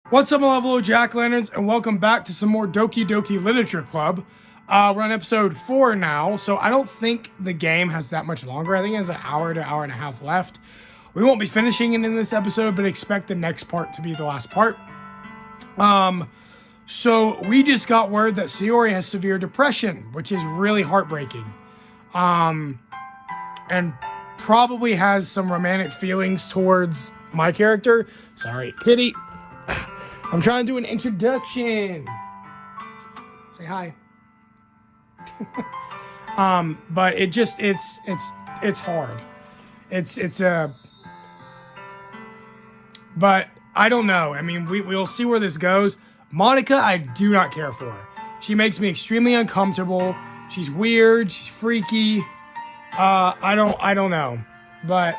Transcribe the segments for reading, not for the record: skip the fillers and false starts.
What's up, my level JackOLanterns, and welcome back to some more Doki Doki Literature Club. We're on episode 4 now, so I don't think the game has that much longer. I think it has an hour to hour and a half left. We won't be finishing it in this episode, but expect the next part to be the last part. So we just got word that Sayori has severe depression, which is really heartbreaking. And probably has some romantic feelings towards my character. Sorry, kitty. I'm trying to do an introduction. Say hi. But it's hard. But I don't know. I mean, we'll see where this goes. Monica, I do not care for. She makes me extremely uncomfortable. She's weird. She's freaky. I don't know. But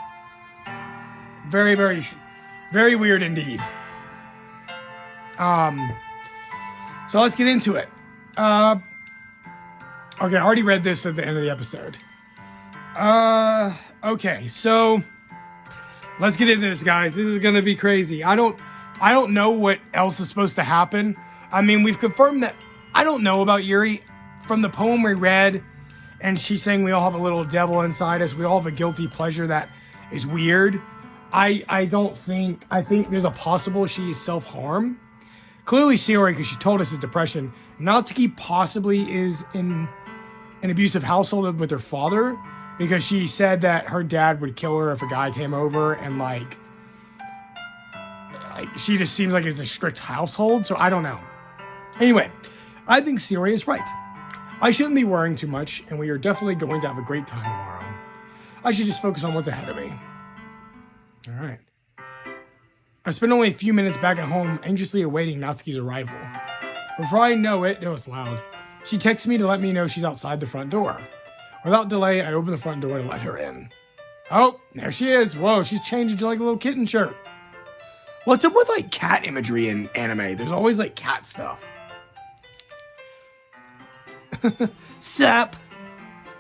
very, very, very weird indeed. So let's get into it. Okay, I already read this at the end of the episode. Okay, so let's get into this, guys. This is gonna be crazy. I don't know what else is supposed to happen. I mean, we've confirmed that I don't know about Yuri from the poem we read, and she's saying we all have a little devil inside us. We all have a guilty pleasure that is weird. I think there's a possible she is self-harm. Clearly Sayori, because she told us, is depression. Natsuki possibly is in an abusive household with her father, because she said that her dad would kill her if a guy came over, and like she just seems like it's a strict household, so I don't know. Anyway, I think Sayori is right. I shouldn't be worrying too much, and we are definitely going to have a great time tomorrow. I should just focus on what's ahead of me. Alright. I spent only a few minutes back at home, anxiously awaiting Natsuki's arrival. Before I know it, it's loud. She texts me to let me know she's outside the front door. Without delay, I open the front door to let her in. Oh, there she is. Whoa, she's changed into like a little kitten shirt. What's up with like cat imagery in anime? There's always like cat stuff. Sup?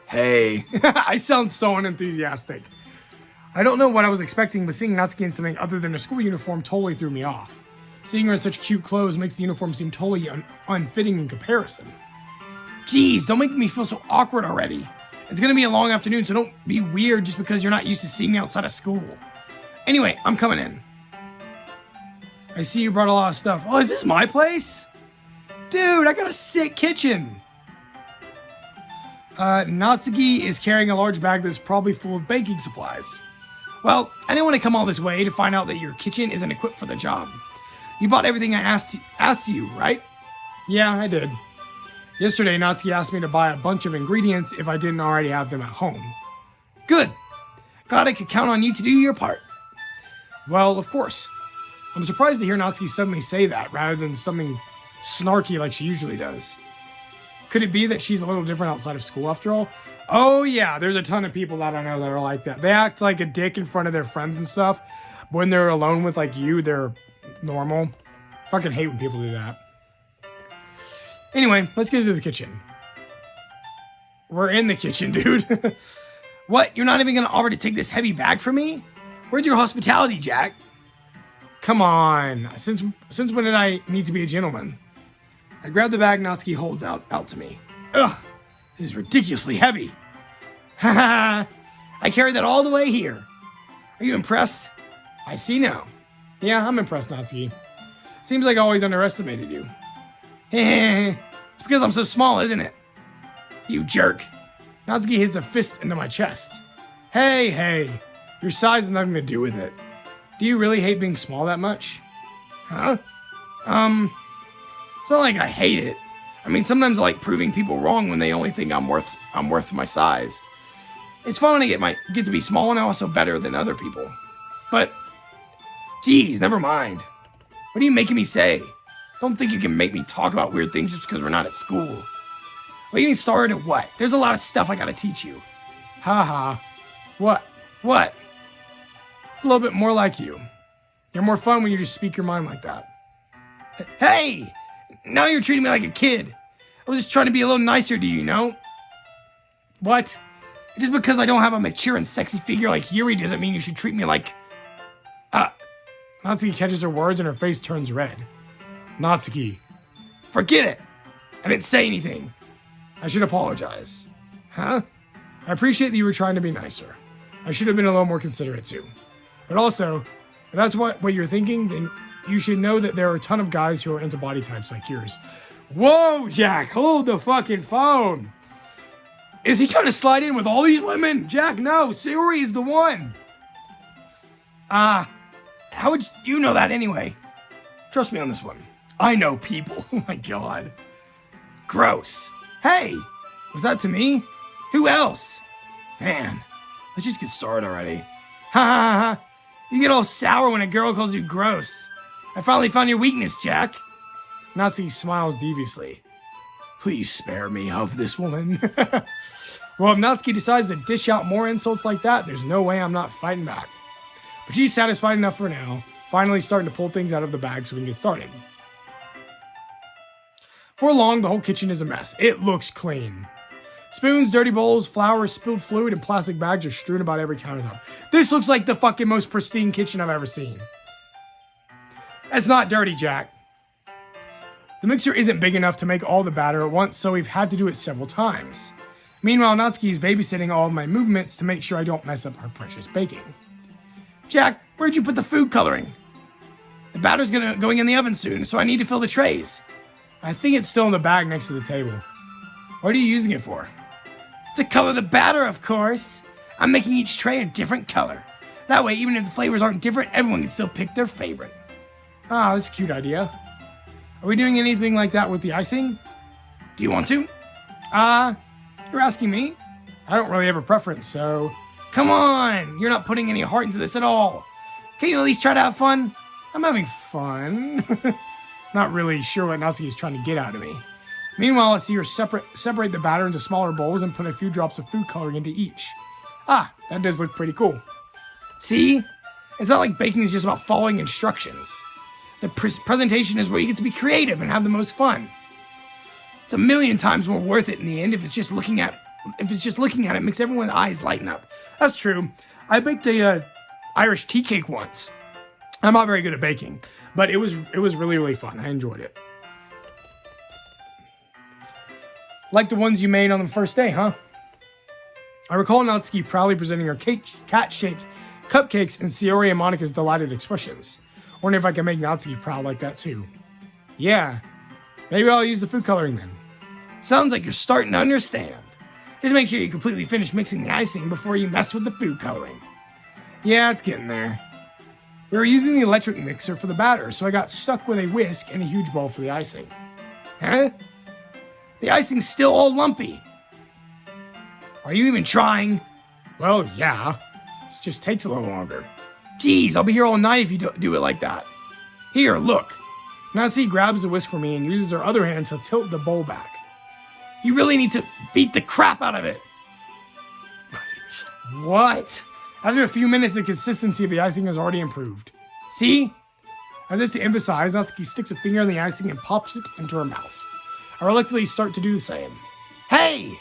Hey. I sound so unenthusiastic. I don't know what I was expecting, but seeing Natsuki in something other than a school uniform totally threw me off. Seeing her in such cute clothes makes the uniform seem totally unfitting in comparison. Jeez, don't make me feel so awkward already. It's gonna be a long afternoon, so don't be weird just because you're not used to seeing me outside of school. Anyway, I'm coming in. I see you brought a lot of stuff. Oh, is this my place? Dude, I got a sick kitchen. Natsuki is carrying a large bag that's probably full of baking supplies. Well, I didn't want to come all this way to find out that your kitchen isn't equipped for the job. You bought everything I asked you, right? Yeah, I did. Yesterday, Natsuki asked me to buy a bunch of ingredients if I didn't already have them at home. Good. Glad I could count on you to do your part. Well, of course. I'm surprised to hear Natsuki suddenly say that rather than something snarky like she usually does. Could it be that she's a little different outside of school after all? Oh yeah, there's a ton of people that I know that are like that. They act like a dick in front of their friends and stuff. But when they're alone with like you, they're normal. Fucking hate when people do that. Anyway, let's get into the kitchen. We're in the kitchen, dude. What? You're not even gonna offer to take this heavy bag from me? Where's your hospitality, Jack? Come on. Since when did I need to be a gentleman? I grab the bag Natsuki holds out to me. Ugh, this is ridiculously heavy. Haha, I carried that all the way here. Are you impressed? I see now. Yeah, I'm impressed, Natsuki. Seems like I always underestimated you. Hehehe, it's because I'm so small, isn't it? You jerk. Natsuki hits a fist into my chest. Hey, your size has nothing to do with it. Do you really hate being small that much? Huh? It's not like I hate it. I mean, sometimes I like proving people wrong when they only think I'm worth my size. It's fun to get to be small and also better than other people. But, geez, never mind. What are you making me say? Don't think you can make me talk about weird things just because we're not at school. Well, you started at what? There's a lot of stuff I gotta teach you. Haha. What? It's a little bit more like you. You're more fun when you just speak your mind like that. Hey! Now you're treating me like a kid. I was just trying to be a little nicer to you, you know? What? Just because I don't have a mature and sexy figure like Yuri doesn't mean you should treat me like... Natsuki catches her words and her face turns red. Natsuki. Forget it. I didn't say anything. I should apologize. Huh? I appreciate that you were trying to be nicer. I should have been a little more considerate too. But also, if that's what you're thinking, then you should know that there are a ton of guys who are into body types like yours. Whoa, Jack, hold the fucking phone. Is he trying to slide in with all these women? Jack, no, Sayori is the one. How would you know that anyway? Trust me on this one. I know people. Oh my god. Gross. Hey, was that to me? Who else? Man, let's just get started already. Ha ha ha. You get all sour when a girl calls you gross. I finally found your weakness, Jack. Natsuki smiles deviously. Please spare me of this woman. Well, if Natsuki decides to dish out more insults like that, there's no way I'm not fighting back. But she's satisfied enough for now, finally starting to pull things out of the bag so we can get started. For long, the whole kitchen is a mess. It looks clean. Spoons, dirty bowls, flour, spilled fluid, and plastic bags are strewn about every countertop. This looks like the fucking most pristine kitchen I've ever seen. It's not dirty, Jack. The mixer isn't big enough to make all the batter at once, so we've had to do it several times. Meanwhile, Natsuki is babysitting all of my movements to make sure I don't mess up her precious baking. Jack, where'd you put the food coloring? The batter's going in the oven soon, so I need to fill the trays. I think it's still in the bag next to the table. What are you using it for? To color the batter, of course. I'm making each tray a different color. That way, even if the flavors aren't different, everyone can still pick their favorite. Ah, that's a cute idea. Are we doing anything like that with the icing? Do you want to? You're asking me? I don't really have a preference, so... Come on! You're not putting any heart into this at all. Can't you at least try to have fun? I'm having fun. Not really sure what Natsuki is trying to get out of me. Meanwhile, I see her separate the batter into smaller bowls and put a few drops of food coloring into each. Ah, that does look pretty cool. See? It's not like baking is just about following instructions. The presentation is where you get to be creative and have the most fun. It's a million times more worth it in the end if it's just looking at it makes everyone's eyes lighten up. That's true. I baked a Irish tea cake once. I'm not very good at baking, but it was really, really fun. I enjoyed it. Like the ones you made on the first day, huh? I recall Natsuki proudly presenting her cat-shaped cupcakes and Sayori and Monika's delighted expressions. Wonder if I can make Natsuki proud like that too. Yeah, maybe I'll use the food coloring then. Sounds like you're starting to understand. Just make sure you completely finish mixing the icing before you mess with the food coloring. Yeah, it's getting there. We were using the electric mixer for the batter, so I got stuck with a whisk and a huge bowl for the icing. Huh? The icing's still all lumpy. Are you even trying? Well, yeah. It just takes a little longer. Geez, I'll be here all night if you do it like that. Here, look. Natsuki grabs the whisk for me and uses her other hand to tilt the bowl back. You really need to beat the crap out of it. What? After a few minutes, the consistency of the icing has already improved. See? As if to emphasize, Natsuki sticks a finger in the icing and pops it into her mouth. I reluctantly start to do the same. Hey!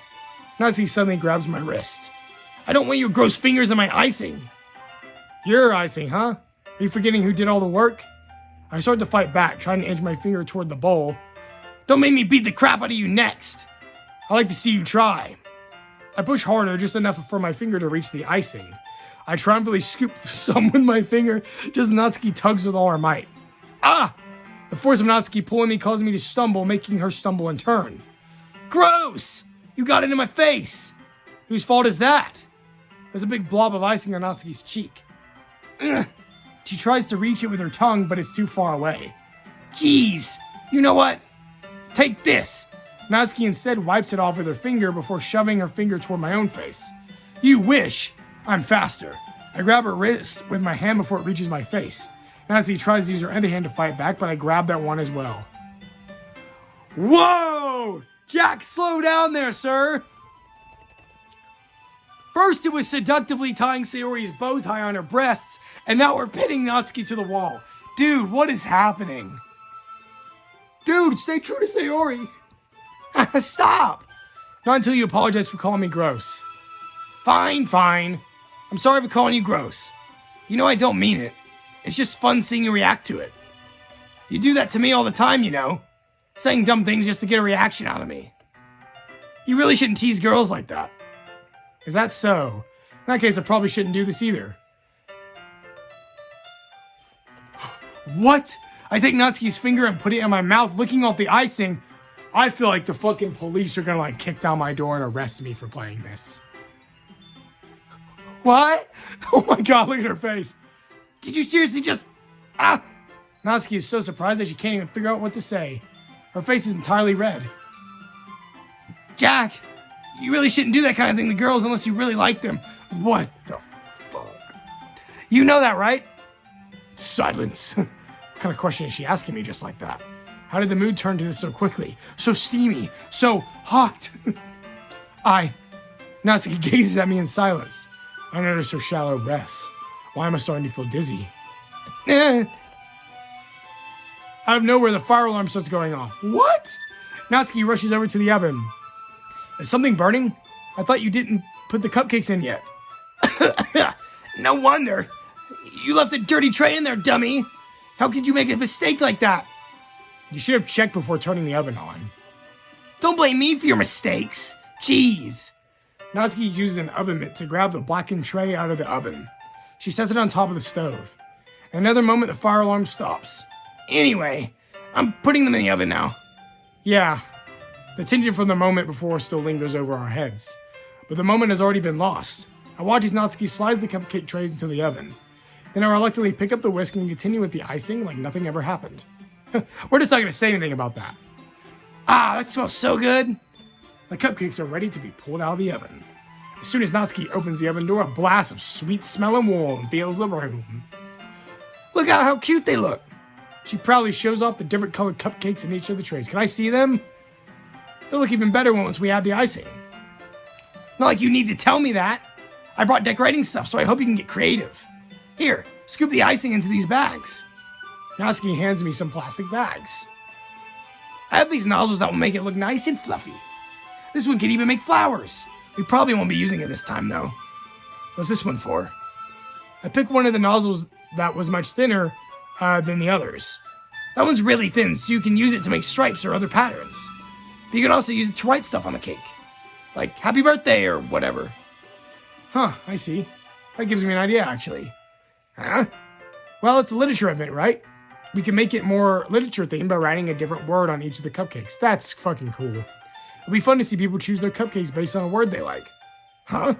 Natsuki suddenly grabs my wrist. I don't want your gross fingers in my icing. Your icing, huh? Are you forgetting who did all the work? I start to fight back, trying to inch my finger toward the bowl. Don't make me beat the crap out of you next. I like to see you try. I push harder, just enough for my finger to reach the icing. I triumphantly scoop some with my finger, just Natsuki tugs with all her might. Ah! The force of Natsuki pulling me caused me to stumble, making her stumble in turn. Gross! You got into my face! Whose fault is that? There's a big blob of icing on Natsuki's cheek. Ugh. She tries to reach it with her tongue, but it's too far away. Jeez! You know what? Take this! Natsuki instead wipes it off with her finger before shoving her finger toward my own face. You wish! I'm faster. I grab her wrist with my hand before it reaches my face. Natsuki tries to use her other hand to fight back, but I grab that one as well. Whoa! Jack, slow down there, sir! First it was seductively tying Sayori's bow tie on her breasts, and now we're pinning Natsuki to the wall. Dude, what is happening? Dude, stay true to Sayori. Stop! Not until you apologize for calling me gross. Fine. I'm sorry for calling you gross. You know I don't mean it. It's just fun seeing you react to it. You do that to me all the time, you know. Saying dumb things just to get a reaction out of me. You really shouldn't tease girls like that. Is that so? In that case, I probably shouldn't do this either. What? I take Natsuki's finger and put it in my mouth, licking off the icing. I feel like the fucking police are gonna kick down my door and arrest me for playing this. What? Oh my god, look at her face. Did you seriously just... Ah! Natsuki is so surprised that she can't even figure out what to say. Her face is entirely red. Jack, you really shouldn't do that kind of thing to girls unless you really like them. What the fuck? You know that, right? Silence. What kind of question is she asking me just like that? How did the mood turn to this so quickly? So steamy, so hot. Natsuki gazes at me in silence. I notice her shallow breaths. Why am I starting to feel dizzy? Out of nowhere, the fire alarm starts going off. What? Natsuki rushes over to the oven. Is something burning? I thought you didn't put the cupcakes in yet. No wonder. You left a dirty tray in there, dummy. How could you make a mistake like that? You should have checked before turning the oven on. Don't blame me for your mistakes. Jeez. Natsuki uses an oven mitt to grab the blackened tray out of the oven. She sets it on top of the stove. In another moment, the fire alarm stops. Anyway, I'm putting them in the oven now. Yeah, the tension from the moment before still lingers over our heads. But the moment has already been lost. I watch as Natsuki slides the cupcake trays into the oven. Then I reluctantly pick up the whisk and continue with the icing like nothing ever happened. We're just not going to say anything about that. Ah, that smells so good. The cupcakes are ready to be pulled out of the oven. As soon as Natsuki opens the oven door, a blast of sweet smelling warm fills the room. Look at how cute they look. She proudly shows off the different colored cupcakes in each of the trays. Can I see them? They'll look even better once we add the icing. Not like you need to tell me that. I brought decorating stuff, so I hope you can get creative. Here, scoop the icing into these bags. Natsuki hands me some plastic bags. I have these nozzles that will make it look nice and fluffy. This one can even make flowers. We probably won't be using it this time, though. What's this one for? I picked one of the nozzles that was much thinner than the others. That one's really thin, so you can use it to make stripes or other patterns. But you can also use it to write stuff on the cake. Like, happy birthday or whatever. Huh, I see. That gives me an idea, actually. Huh? Well, it's a literature event, right? We can make it more literature themed by writing a different word on each of the cupcakes. That's fucking cool. It'll be fun to see people choose their cupcakes based on a word they like. Huh?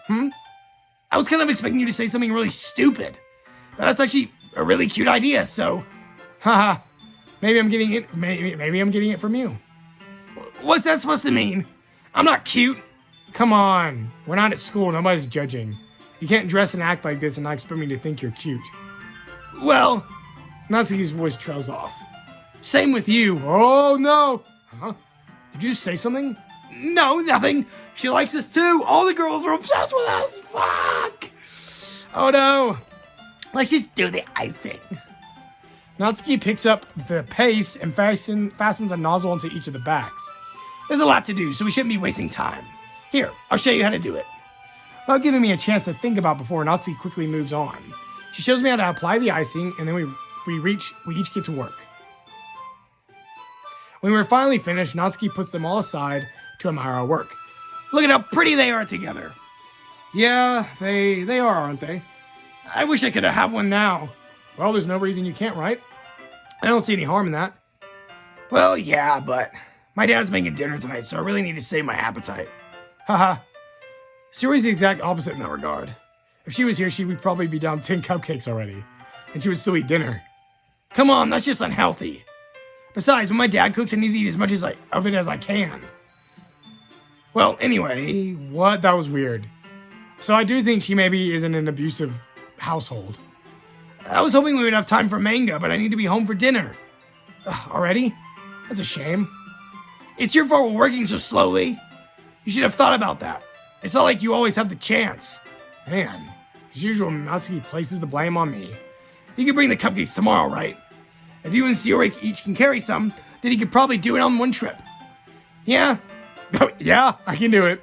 I was kind of expecting you to say something really stupid. But that's actually a really cute idea, so... Haha. Maybe I'm getting it... Maybe I'm getting it from you. What's that supposed to mean? I'm not cute. Come on. We're not at school. Nobody's judging. You can't dress and act like this and not expect me to think you're cute. Well... Natsuki's voice trails off. Same with you. Oh, no. Huh? Did you say something? No, nothing. She likes us too. All the girls are obsessed with us. Fuck. Oh, no. Let's just do the icing. Natsuki picks up the paste and fastens a nozzle into each of the bags. There's a lot to do, so we shouldn't be wasting time. Here, I'll show you how to do it. Without giving me a chance to think about before, Natsuki quickly moves on. She shows me how to apply the icing, and then we each get to work. When we're finally finished, Natsuki puts them all aside to admire our work. Look at how pretty they are together. Yeah, they are, aren't they? I wish I could have one now. Well, there's no reason you can't, right? I don't see any harm in that. Well, yeah, but my dad's making dinner tonight, so I really need to save my appetite. Haha. Suri's the exact opposite in that regard. If she was here, she would probably be down 10 cupcakes already. And she would still eat dinner. Come on, that's just unhealthy. Besides, when my dad cooks, I need to eat as much of it as I can. Well, anyway, what? That was weird. So I do think she maybe is in an abusive household. I was hoping we would have time for manga, but I need to be home for dinner. Already? That's a shame. It's your fault we're working so slowly. You should have thought about that. It's not like you always have the chance. Man, as usual, Natsuki places the blame on me. You can bring the cupcakes tomorrow, right? If you and Sayori each can carry some, then you could probably do it on one trip. Yeah? Yeah, I can do it.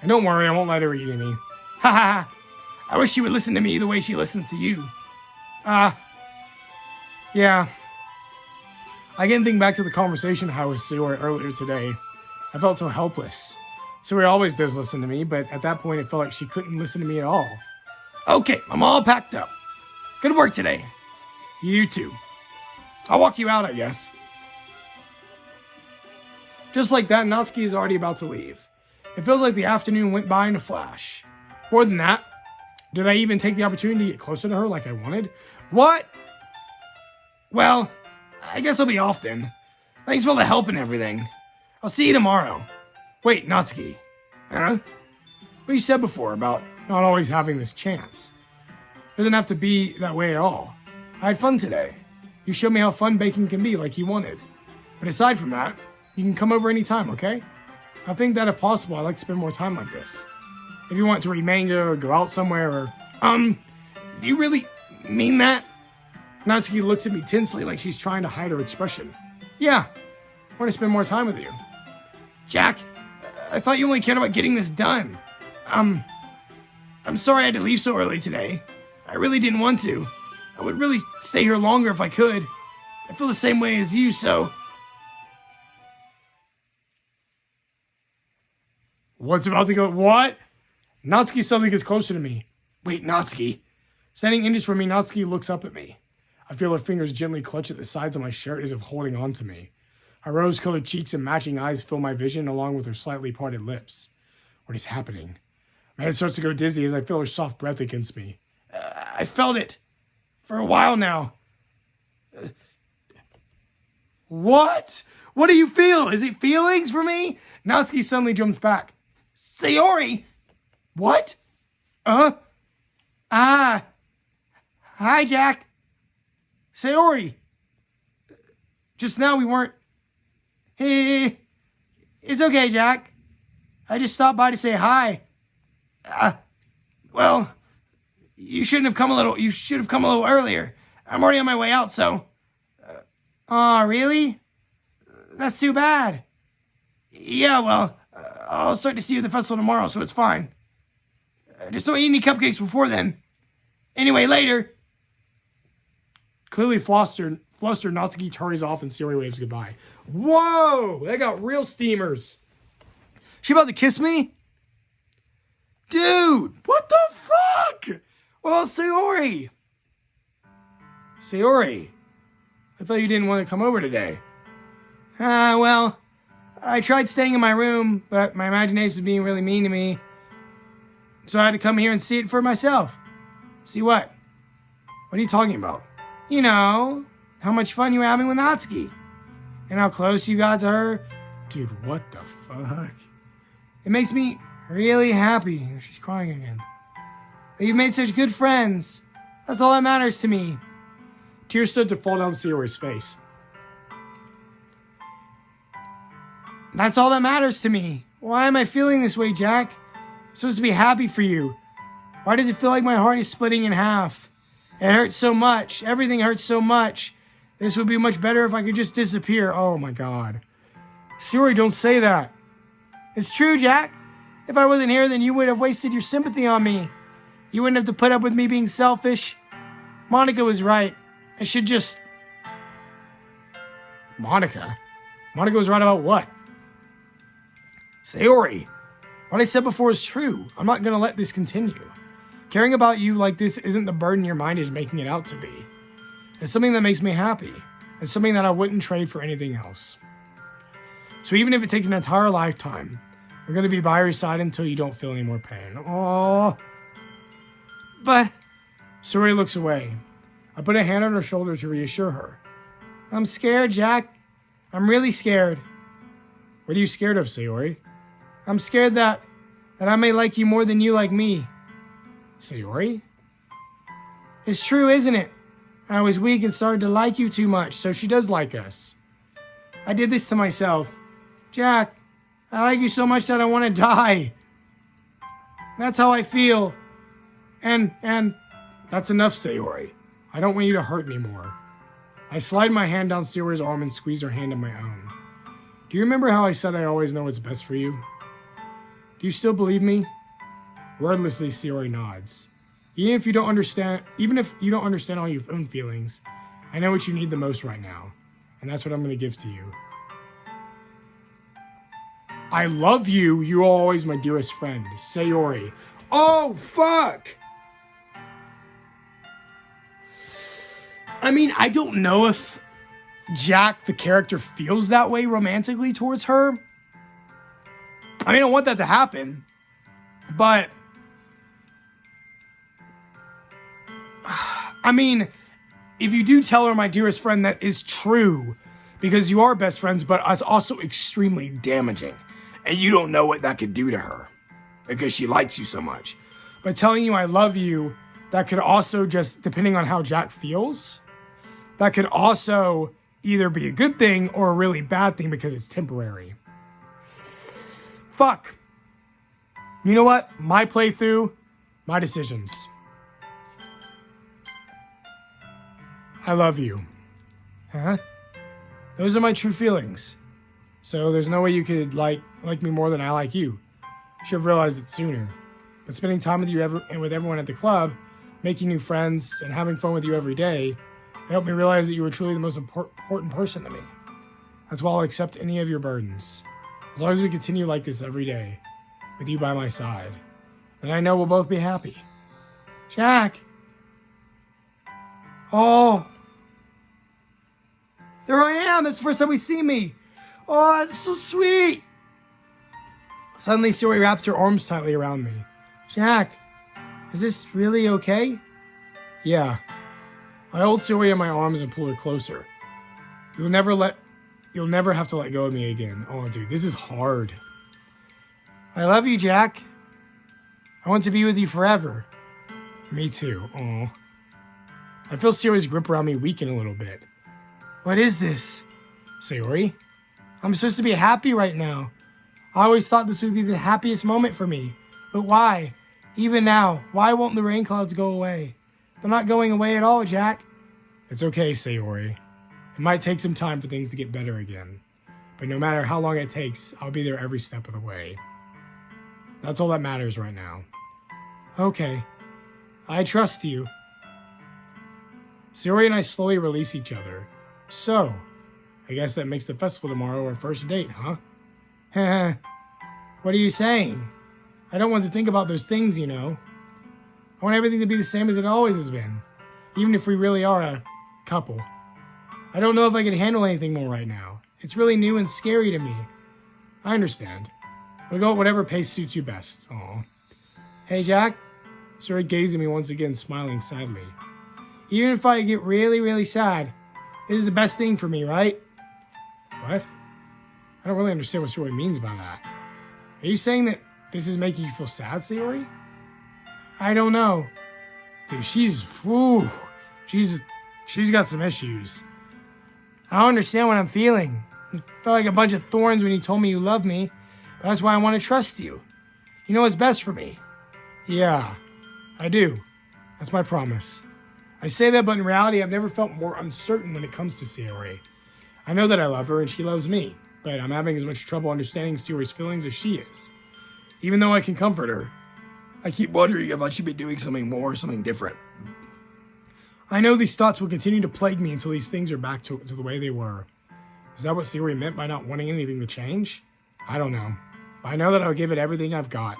And don't worry, I won't let her eat any. Ha ha. I wish she would listen to me the way she listens to you. Yeah. I can think back to the conversation I had with Sayori earlier today. I felt so helpless. Sayori always does listen to me, but at that point it felt like she couldn't listen to me at all. Okay, I'm all packed up. Good work today. You too. I'll walk you out, I guess. Just like that, Natsuki is already about to leave. It feels like the afternoon went by in a flash. More than that, did I even take the opportunity to get closer to her like I wanted? What? Well, I guess I'll be off then. Thanks for all the help and everything. I'll see you tomorrow. Wait, Natsuki. Huh? What you said before about not always having this chance. Doesn't have to be that way at all. I had fun today. You showed me how fun baking can be like you wanted. But aside from that, you can come over anytime, okay? I think that if possible, I'd like to spend more time like this. If you want to read manga or go out somewhere or... do you really mean that? Natsuki looks at me tensely like she's trying to hide her expression. Yeah, I want to spend more time with you. Jack, I thought you only cared about getting this done. I'm sorry I had to leave so early today. I really didn't want to. I would really stay here longer if I could. I feel the same way as you, so... What's about to go? What? Natsuki suddenly gets closer to me. Wait, Natsuki. Standing inches from me, Natsuki looks up at me. I feel her fingers gently clutch at the sides of my shirt as if holding on to me. Her rose-colored cheeks and matching eyes fill my vision along with her slightly parted lips. What is happening? My head starts to go dizzy as I feel her soft breath against me. I felt it. For a while now. What? What do you feel? Is it feelings for me? Natsuki suddenly jumps back. Sayori! What? Hi, Jack. Sayori. Just now we weren't... Hey, it's okay, Jack. I just stopped by to say hi. Well, you should have come a little earlier. I'm already on my way out, so... Aw, really? That's too bad. Yeah, well, I'll start to see you at the festival tomorrow, so it's fine. Just don't eat any cupcakes before then. Anyway, later. Clearly flustered, Natsuki hurries off and Sayori waves goodbye. Whoa! They got real steamers. She about to kiss me? Dude, what the fuck? Well, Sayori. Sayori, I thought you didn't want to come over today. Well, I tried staying in my room, but my imagination was being really mean to me. So I had to come here and see it for myself. See what? What are you talking about? You know, how much fun you were having with Natsuki. And how close you got to her. Dude, what the fuck? It makes me really happy. She's crying again. That you've made such good friends. That's all that matters to me. Tears stood to fall down Sayori's face. That's all that matters to me. Why am I feeling this way, Jack? I'm supposed to be happy for you. Why does it feel like my heart is splitting in half? It hurts so much. Everything hurts so much. This would be much better if I could just disappear. Oh my god. Sayori, don't say that. It's true, Jack. If I wasn't here, then you would have wasted your sympathy on me. You wouldn't have to put up with me being selfish. Monica was right. I should just... Monica? Monica was right about what? Sayori, what I said before is true. I'm not going to let this continue. Caring about you like this isn't the burden your mind is making it out to be. It's something that makes me happy. It's something that I wouldn't trade for anything else. So even if it takes an entire lifetime, I'm going to be by your side until you don't feel any more pain. Aww. But... Sayori looks away. I put a hand on her shoulder to reassure her. I'm scared, Jack. I'm really scared. What are you scared of, Sayori? I'm scared that I may like you more than you like me. Sayori? It's true, isn't it? I was weak and started to like you too much, so she does like us. I did this to myself. Jack, I like you so much that I want to die. That's how I feel. And that's enough, Sayori. I don't want you to hurt anymore. I slide my hand down Sayori's arm and squeeze her hand in my own. Do you remember how I said I always know what's best for you? Do you still believe me? Wordlessly, Sayori nods. Even if you don't understand all your own feelings, I know what you need the most right now. And that's what I'm going to give to you. I love you. You are always my dearest friend. Sayori. Oh, fuck! I mean, I don't know if Jack, the character, feels that way romantically towards her. I mean, I want that to happen. But I mean, if you do tell her my dearest friend, that is true. Because you are best friends, but it's also extremely damaging. And you don't know what that could do to her. Because she likes you so much. But telling you I love you, that could also just, depending on how Jack feels, that could also either be a good thing or a really bad thing because it's temporary. Fuck. You know what? My playthrough, my decisions. I love you. Huh? Those are my true feelings. So there's no way you could like me more than I like you. Should have realized it sooner. But spending time with you and with everyone at the club, making new friends, and having fun with you every day, helped me realize that you were truly the most important person to me. That's why I'll accept any of your burdens. As long as we continue like this every day, with you by my side, then I know we'll both be happy. Jack! Oh! There I am! That's the first time we see me! Oh, that's so sweet! Suddenly, Sayori wraps her arms tightly around me. Jack, is this really okay? Yeah. I hold Sayori in my arms and pull her closer. You'll never have to let go of me again. Oh, dude, this is hard. I love you, Jack. I want to be with you forever. Me too. Aw. I feel Sayori's grip around me weaken a little bit. What is this? Sayori? I'm supposed to be happy right now. I always thought this would be the happiest moment for me. But why? Even now, why won't the rain clouds go away? They're not going away at all, Jack. It's okay, Sayori. It might take some time for things to get better again. But no matter how long it takes, I'll be there every step of the way. That's all that matters right now. Okay. I trust you. Sayori and I slowly release each other. So, I guess that makes the festival tomorrow our first date, huh? Heh. What are you saying? I don't want to think about those things, you know. I want everything to be the same as it always has been. Even if we really are a couple. I don't know if I can handle anything more right now. It's really new and scary to me. I understand. We'll go at whatever pace suits you best. Aw. Hey, Jack. Sayori gazed at me once again, smiling sadly. Even if I get really, really sad, this is the best thing for me, right? What? I don't really understand what Sayori means by that. Are you saying that this is making you feel sad, Sayori? I don't know. Dude, she's got some issues. I don't understand what I'm feeling. It felt like a bunch of thorns when you told me you loved me. But that's why I want to trust you. You know what's best for me. Yeah, I do. That's my promise. I say that, but in reality, I've never felt more uncertain when it comes to Sayori. I know that I love her and she loves me, but I'm having as much trouble understanding Sayori's feelings as she is. Even though I can comfort her, I keep wondering if I should be doing something more, something different. I know these thoughts will continue to plague me until these things are back to the way they were. Is that what Sayori meant by not wanting anything to change? I don't know. But I know that I'll give it everything I've got.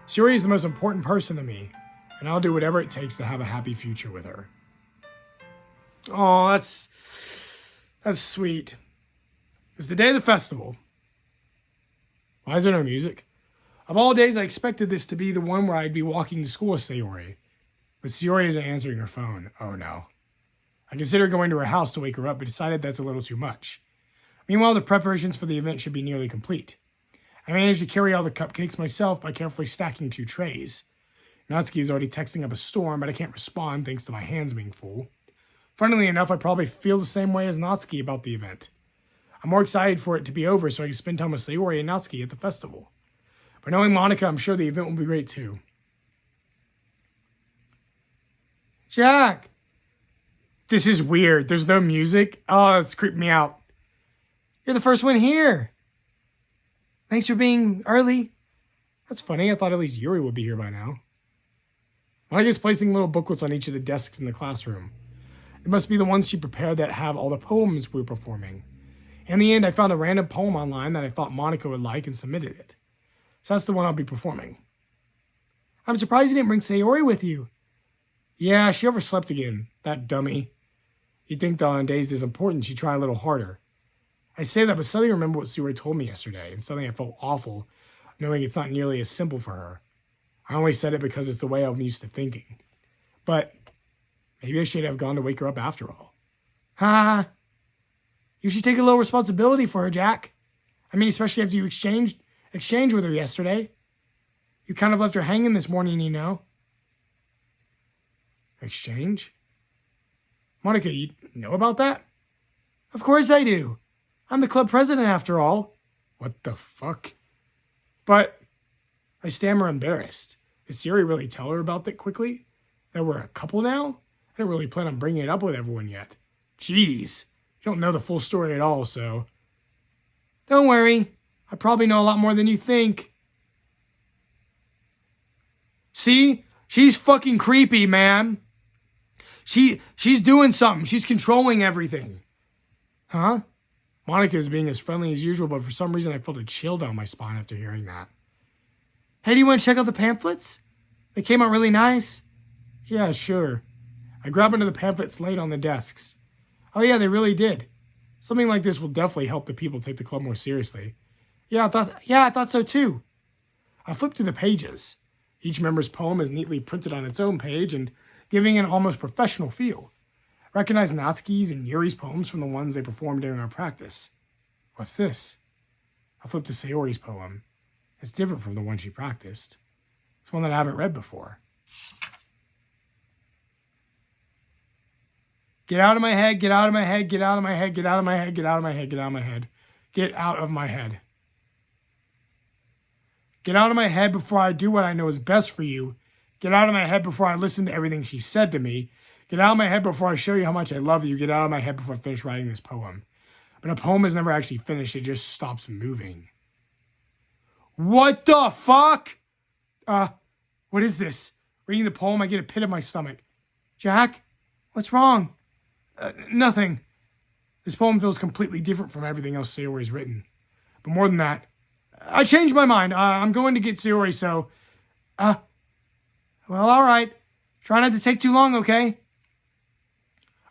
Sayori is the most important person to me, and I'll do whatever it takes to have a happy future with her. Oh, that's sweet. It's the day of the festival. Why is there no music? Of all days, I expected this to be the one where I'd be walking to school with Sayori. But Sayori isn't answering her phone. Oh no. I considered going to her house to wake her up, but decided that's a little too much. Meanwhile, the preparations for the event should be nearly complete. I managed to carry all the cupcakes myself by carefully stacking 2 trays. Natsuki is already texting up a storm, but I can't respond thanks to my hands being full. Funnily enough, I probably feel the same way as Natsuki about the event. I'm more excited for it to be over so I can spend time with Sayori and Natsuki at the festival. But knowing Monica, I'm sure the event will be great too. Jack! This is weird. There's no music. Oh, it's creeping me out. You're the first one here. Thanks for being early. That's funny. I thought at least Yuri would be here by now. Monica's placing little booklets on each of the desks in the classroom. It must be the ones she prepared that have all the poems we were performing. In the end, I found a random poem online that I thought Monica would like and submitted it. So that's the one I'll be performing. I'm surprised you didn't bring Sayori with you. Yeah, she overslept again, that dummy. You'd think that on days as important she'd try a little harder. I say that, but suddenly remember what Sayori told me yesterday, and suddenly I felt awful, knowing it's not nearly as simple for her. I only said it because it's the way I'm used to thinking. But maybe I should have gone to wake her up after all. Ha! You should take a little responsibility for her, Jack. I mean, especially after you exchanged with her yesterday. You kind of left her hanging this morning, you know. Exchange? Monica, you know about that? Of course I do. I'm the club president after all. What the fuck? But I stammer embarrassed. Did Sayori really tell her about that quickly? That we're a couple now? I didn't really plan on bringing it up with everyone yet. Jeez. You don't know the full story at all, so. Don't worry. I probably know a lot more than you think. See? She's fucking creepy, man. She's doing something. She's controlling everything. Huh? Monica is being as friendly as usual, but for some reason I felt a chill down my spine after hearing that. Hey, do you want to check out the pamphlets? They came out really nice. Yeah, sure. I grab into the pamphlets laid on the desks. Oh yeah, they really did. Something like this will definitely help the people take the club more seriously. I thought so too. I flipped through the pages. Each member's poem is neatly printed on its own page and giving an almost professional feel. Recognize Natsuki's and Yuri's poems from the ones they performed during our practice. What's this? I flipped to Sayori's poem. It's different from the one she practiced. It's one that I haven't read before. Get out of my head, get out of my head, get out of my head, get out of my head, get out of my head, get out of my head. Get out of my head. Get out of my head before I do what I know is best for you. Get out of my head before I listen to everything she said to me. Get out of my head before I show you how much I love you. Get out of my head before I finish writing this poem. But a poem is never actually finished. It just stops moving. What the fuck? What is this? Reading the poem, I get a pit in my stomach. Jack, what's wrong? Nothing. This poem feels completely different from everything else Sayori's written. But more than that, I changed my mind. I'm going to get Sayori, so... Well, all right. Try not to take too long, okay?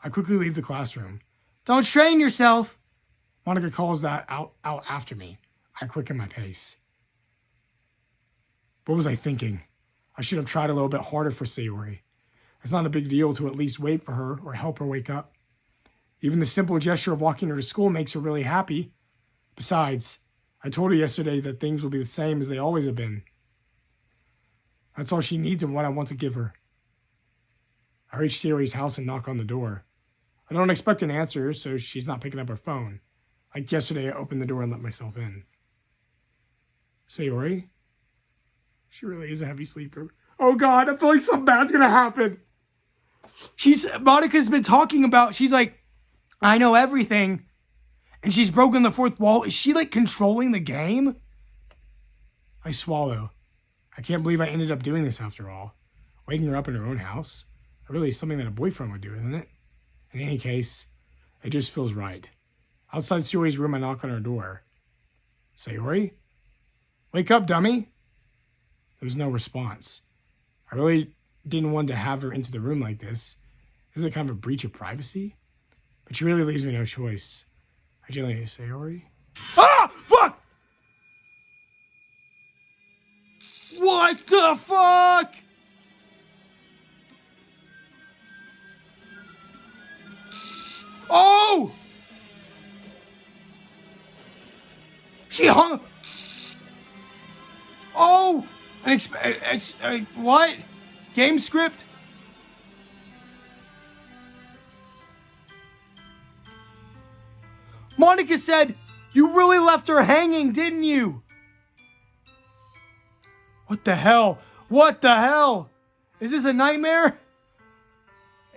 I quickly leave the classroom. Don't strain yourself. Monica calls that out after me. I quicken my pace. What was I thinking? I should have tried a little bit harder for Sayori. It's not a big deal to at least wait for her or help her wake up. Even the simple gesture of walking her to school makes her really happy. Besides, I told her yesterday that things will be the same as they always have been. That's all she needs and what I want to give her. I reach Sayori's house and knock on the door. I don't expect an answer, so she's not picking up her phone. Like yesterday, I opened the door and let myself in. Sayori? She really is a heavy sleeper. Oh God, I feel like something bad's gonna happen. Monica's been talking about, she's like, I know everything. And she's broken the fourth wall. Is she like controlling the game? I swallow. I can't believe I ended up doing this after all. Waking her up in her own house. That really is something that a boyfriend would do, isn't it? In any case, it just feels right. Outside Sayori's room, I knock on her door. Sayori? Wake up, dummy. There was no response. I really didn't want to have her into the room like this. Is it kind of a breach of privacy? But she really leaves me no choice. I gently say, Sayori? Ah! Fuck! What the fuck? Oh! She hung... Oh! What? Game script? Monica said, you really left her hanging, didn't you? What the hell? What the hell? Is this a nightmare?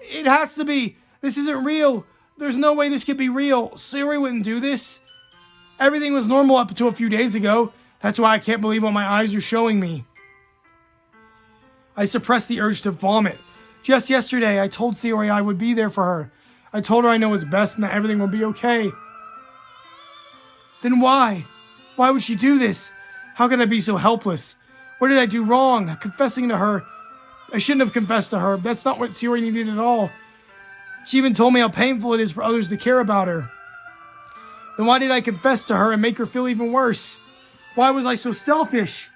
It has to be. This isn't real. There's no way this could be real. Sayori wouldn't do this. Everything was normal up until a few days ago. That's why I can't believe what my eyes are showing me. I suppressed the urge to vomit. Just yesterday, I told Sayori I would be there for her. I told her I know what's best and that everything will be okay. Then why? Why would she do this? How could I be so helpless? What did I do wrong? Confessing to her. I shouldn't have confessed to her. That's not what Sayori needed at all. She even told me how painful it is for others to care about her. Then why did I confess to her and make her feel even worse? Why was I so selfish?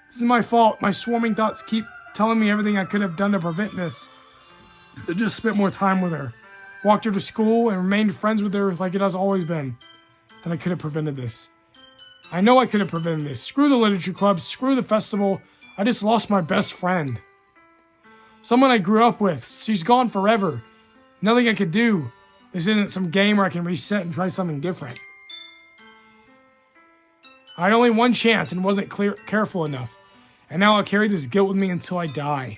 This is my fault. My swarming thoughts keep telling me everything I could have done to prevent this. I just spent more time with her. Walked her to school and remained friends with her like it has always been. Then I could have prevented this. I know I could have prevented this. Screw the literature club. Screw the festival. I just lost my best friend. Someone I grew up with. She's gone forever. Nothing I could do. This isn't some game where I can reset and try something different. I had only one chance and wasn't careful enough. And now I'll carry this guilt with me until I die.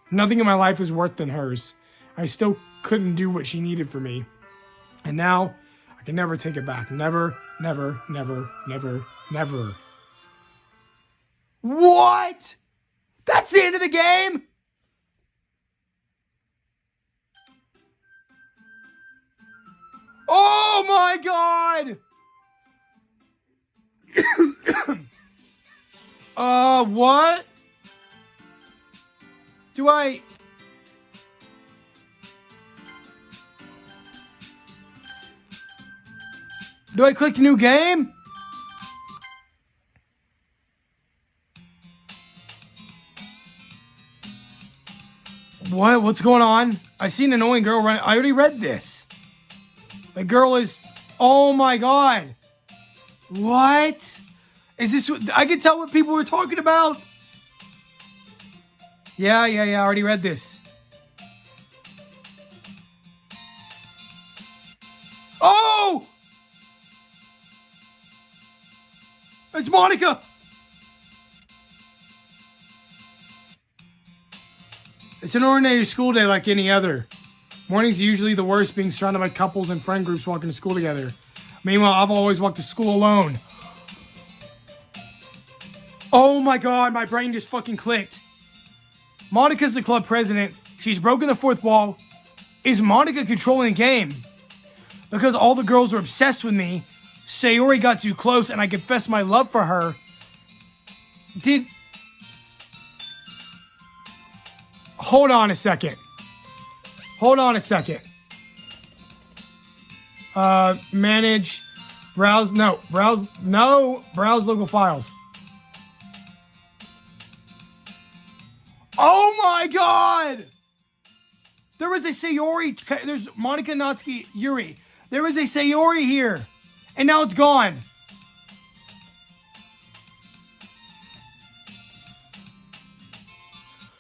Nothing in my life is worse than hers. I still couldn't do what she needed for me. And now, I can never take it back. Never, never, never, never, never. What? That's the end of the game? Oh my god! What? Do I click new game? What? What's going on? I see an annoying girl running. I already read this. The girl is... Oh my god. What? Is this... I can tell what people were talking about. Yeah. I already read this. Oh! It's Monica! It's an ordinary school day like any other. Mornings are usually the worst, being surrounded by couples and friend groups walking to school together. Meanwhile, I've always walked to school alone. Oh my god, my brain just fucking clicked. Monica's the club president. She's broken the fourth wall. Is Monica controlling the game? Because all the girls are obsessed with me, Sayori got too close and I confessed my love for her. Hold on a second. Manage, browse local files. Oh my god! There was a Sayori, there's Monica, Natsuki, Yuri. There was a Sayori here, and now it's gone.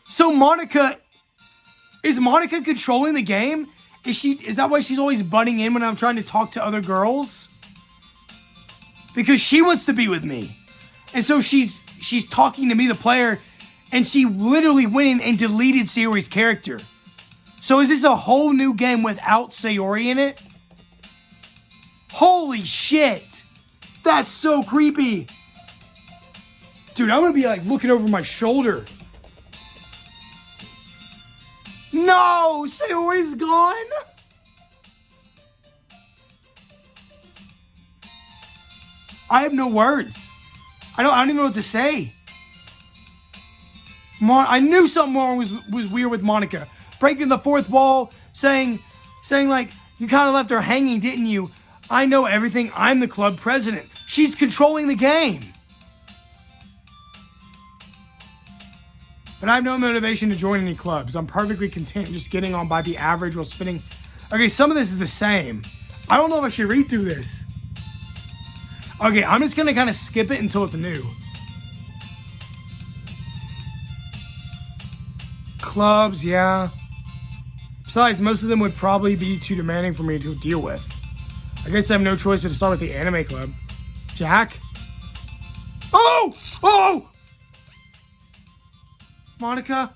So is Monica controlling the game? Is that why she's always butting in when I'm trying to talk to other girls? Because she wants to be with me. And so she's talking to me, the player, and she literally went in and deleted Sayori's character. So is this a whole new game without Sayori in it? Holy shit! That's so creepy! Dude, I'm gonna be like looking over my shoulder. No! Sayori's gone? I have no words. I don't even know what to say. I knew something wrong was weird with Monica. Breaking the fourth wall, saying like, you kind of left her hanging, didn't you? I know everything. I'm the club president. She's controlling the game. But I have no motivation to join any clubs. I'm perfectly content just getting on by the average while spinning. Okay, some of this is the same. I don't know if I should read through this. Okay, I'm just going to kind of skip it until it's new. Clubs, yeah. Besides, most of them would probably be too demanding for me to deal with. I guess I have no choice but to start with the anime club. Jack? Oh! Monica?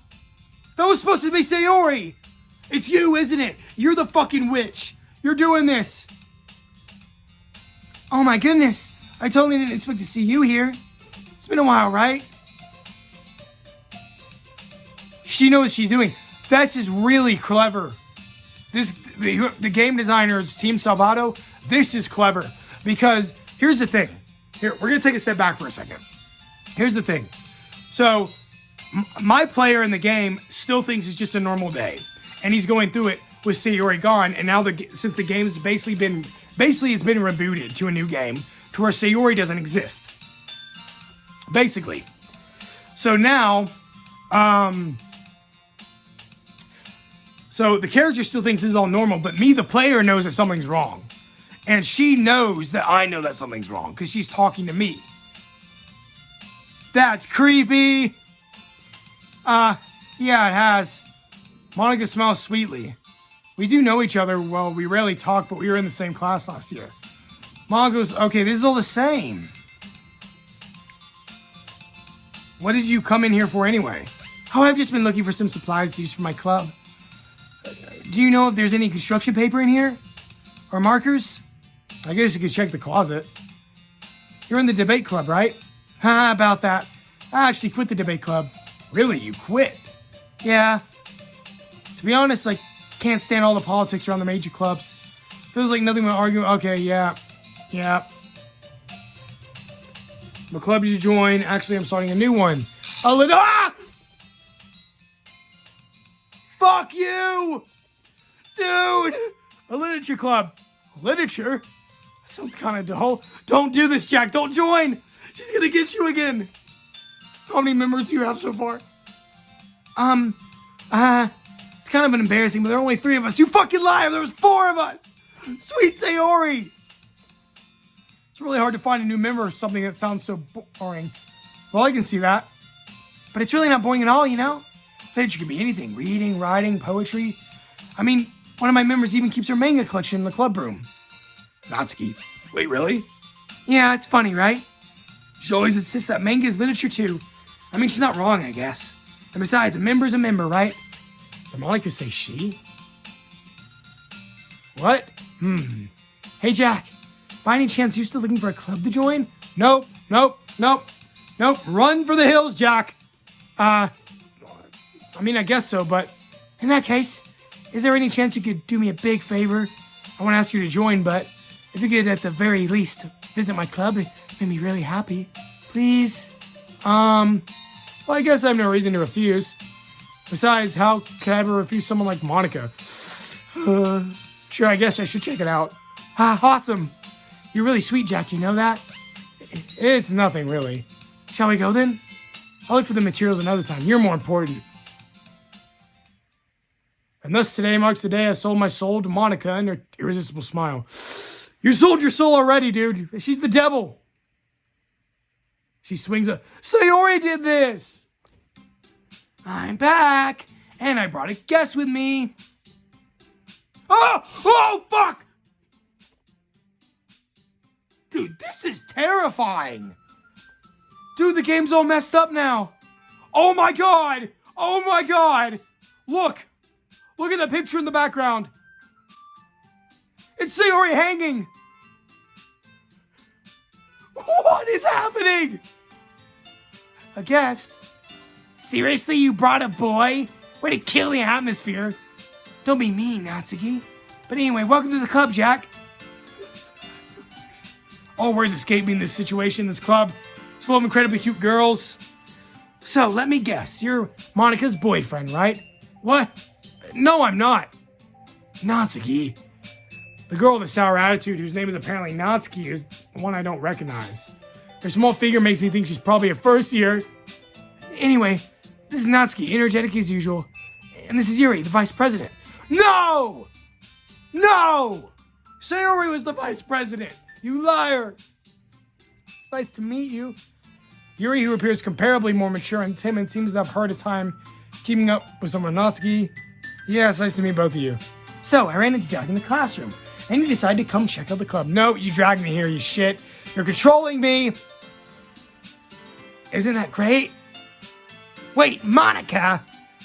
That was supposed to be Sayori! It's you, isn't it? You're the fucking witch. You're doing this. Oh my goodness. I totally didn't expect to see you here. It's been a while, right? She knows what she's doing. This is really clever. the game designers, Team Salvato, this is clever. Because here's the thing. Here, we're going to take a step back for a second. Here's the thing. So, my player in the game still thinks it's just a normal day. And he's going through it with Sayori gone. And now, since the game's basically it's been rebooted to a new game to where Sayori doesn't exist. Basically. So now, so the character still thinks this is all normal, but me, the player, knows that something's wrong. And she knows that I know that something's wrong because she's talking to me. That's creepy. Yeah, it has. Monica smiles sweetly. We do know each other. Well, we rarely talk, but we were in the same class last year. Monica goes, okay, this is all the same. What did you come in here for anyway? Oh, I've just been looking for some supplies to use for my club. Do you know if there's any construction paper in here? Or markers? I guess you could check the closet. You're in the debate club, right? How about that? I actually quit the debate club. Really? You quit? Yeah. To be honest, I can't stand all the politics around the major clubs. Feels like nothing but arguing. Okay, yeah. What club did you join? Actually, I'm starting a new one. Ah! Fuck you! Dude! A literature club. Literature? That sounds kind of dull. Don't do this, Jack. Don't join. She's gonna get you again. How many members do you have so far? It's kind of embarrassing, but there are only 3 of us. You fucking liar! There was 4 of us! Sweet Sayori! It's really hard to find a new member of something that sounds so boring. Well, I can see that. But it's really not boring at all, you know? Literature can be anything. Reading, writing, poetry. I mean, one of my members even keeps her manga collection in the club room. Natsuki. Wait, really? Yeah, it's funny, right? She always insists that manga is literature too. I mean, she's not wrong, I guess. And besides, a member's a member, right? Did Monica say she? What? Hey, Jack. By any chance, you still looking for a club to join? Nope. Run for the hills, Jack. I mean, I guess so, but in that case, is there any chance you could do me a big favor? I want to ask you to join, but if you could at the very least visit my club, it made me really happy. Please? Well, I guess I have no reason to refuse. Besides, how could I ever refuse someone like Monica? Sure, I guess I should check it out. Awesome. You're really sweet, Jack, you know that? It's nothing, really. Shall we go then? I'll look for the materials another time. You're more important. And thus today marks the day I sold my soul to Monica and her irresistible smile. You sold your soul already, dude. She's the devil. She swings a... Sayori did this! I'm back, and I brought a guest with me. Oh, fuck! Dude, this is terrifying. Dude, the game's all messed up now. Oh my god! Look at the picture in the background. It's Sayori hanging. What is happening? A guest? Seriously, you brought a boy? Way to kill the atmosphere. Don't be mean, Natsuki. But anyway, welcome to the club, Jack. All words escape me in this situation. This club is full of incredibly cute girls. So, let me guess. You're Monica's boyfriend, right? What? No, I'm not. Natsuki. The girl with the sour attitude, whose name is apparently Natsuki, is the one I don't recognize. Her small figure makes me think she's probably a first year. Anyway, this is Natsuki, energetic as usual. And this is Yuri, the vice president. No! Sayori was the vice president. You liar. It's nice to meet you. Yuri, who appears comparably more mature and timid, seems to have hard a time keeping up with someone Natsuki. Yeah, it's nice to meet both of you. So, I ran into Jack in the classroom, and you decided to come check out the club. No, you dragged me here, you shit. You're controlling me. Isn't that great? Wait, Monica!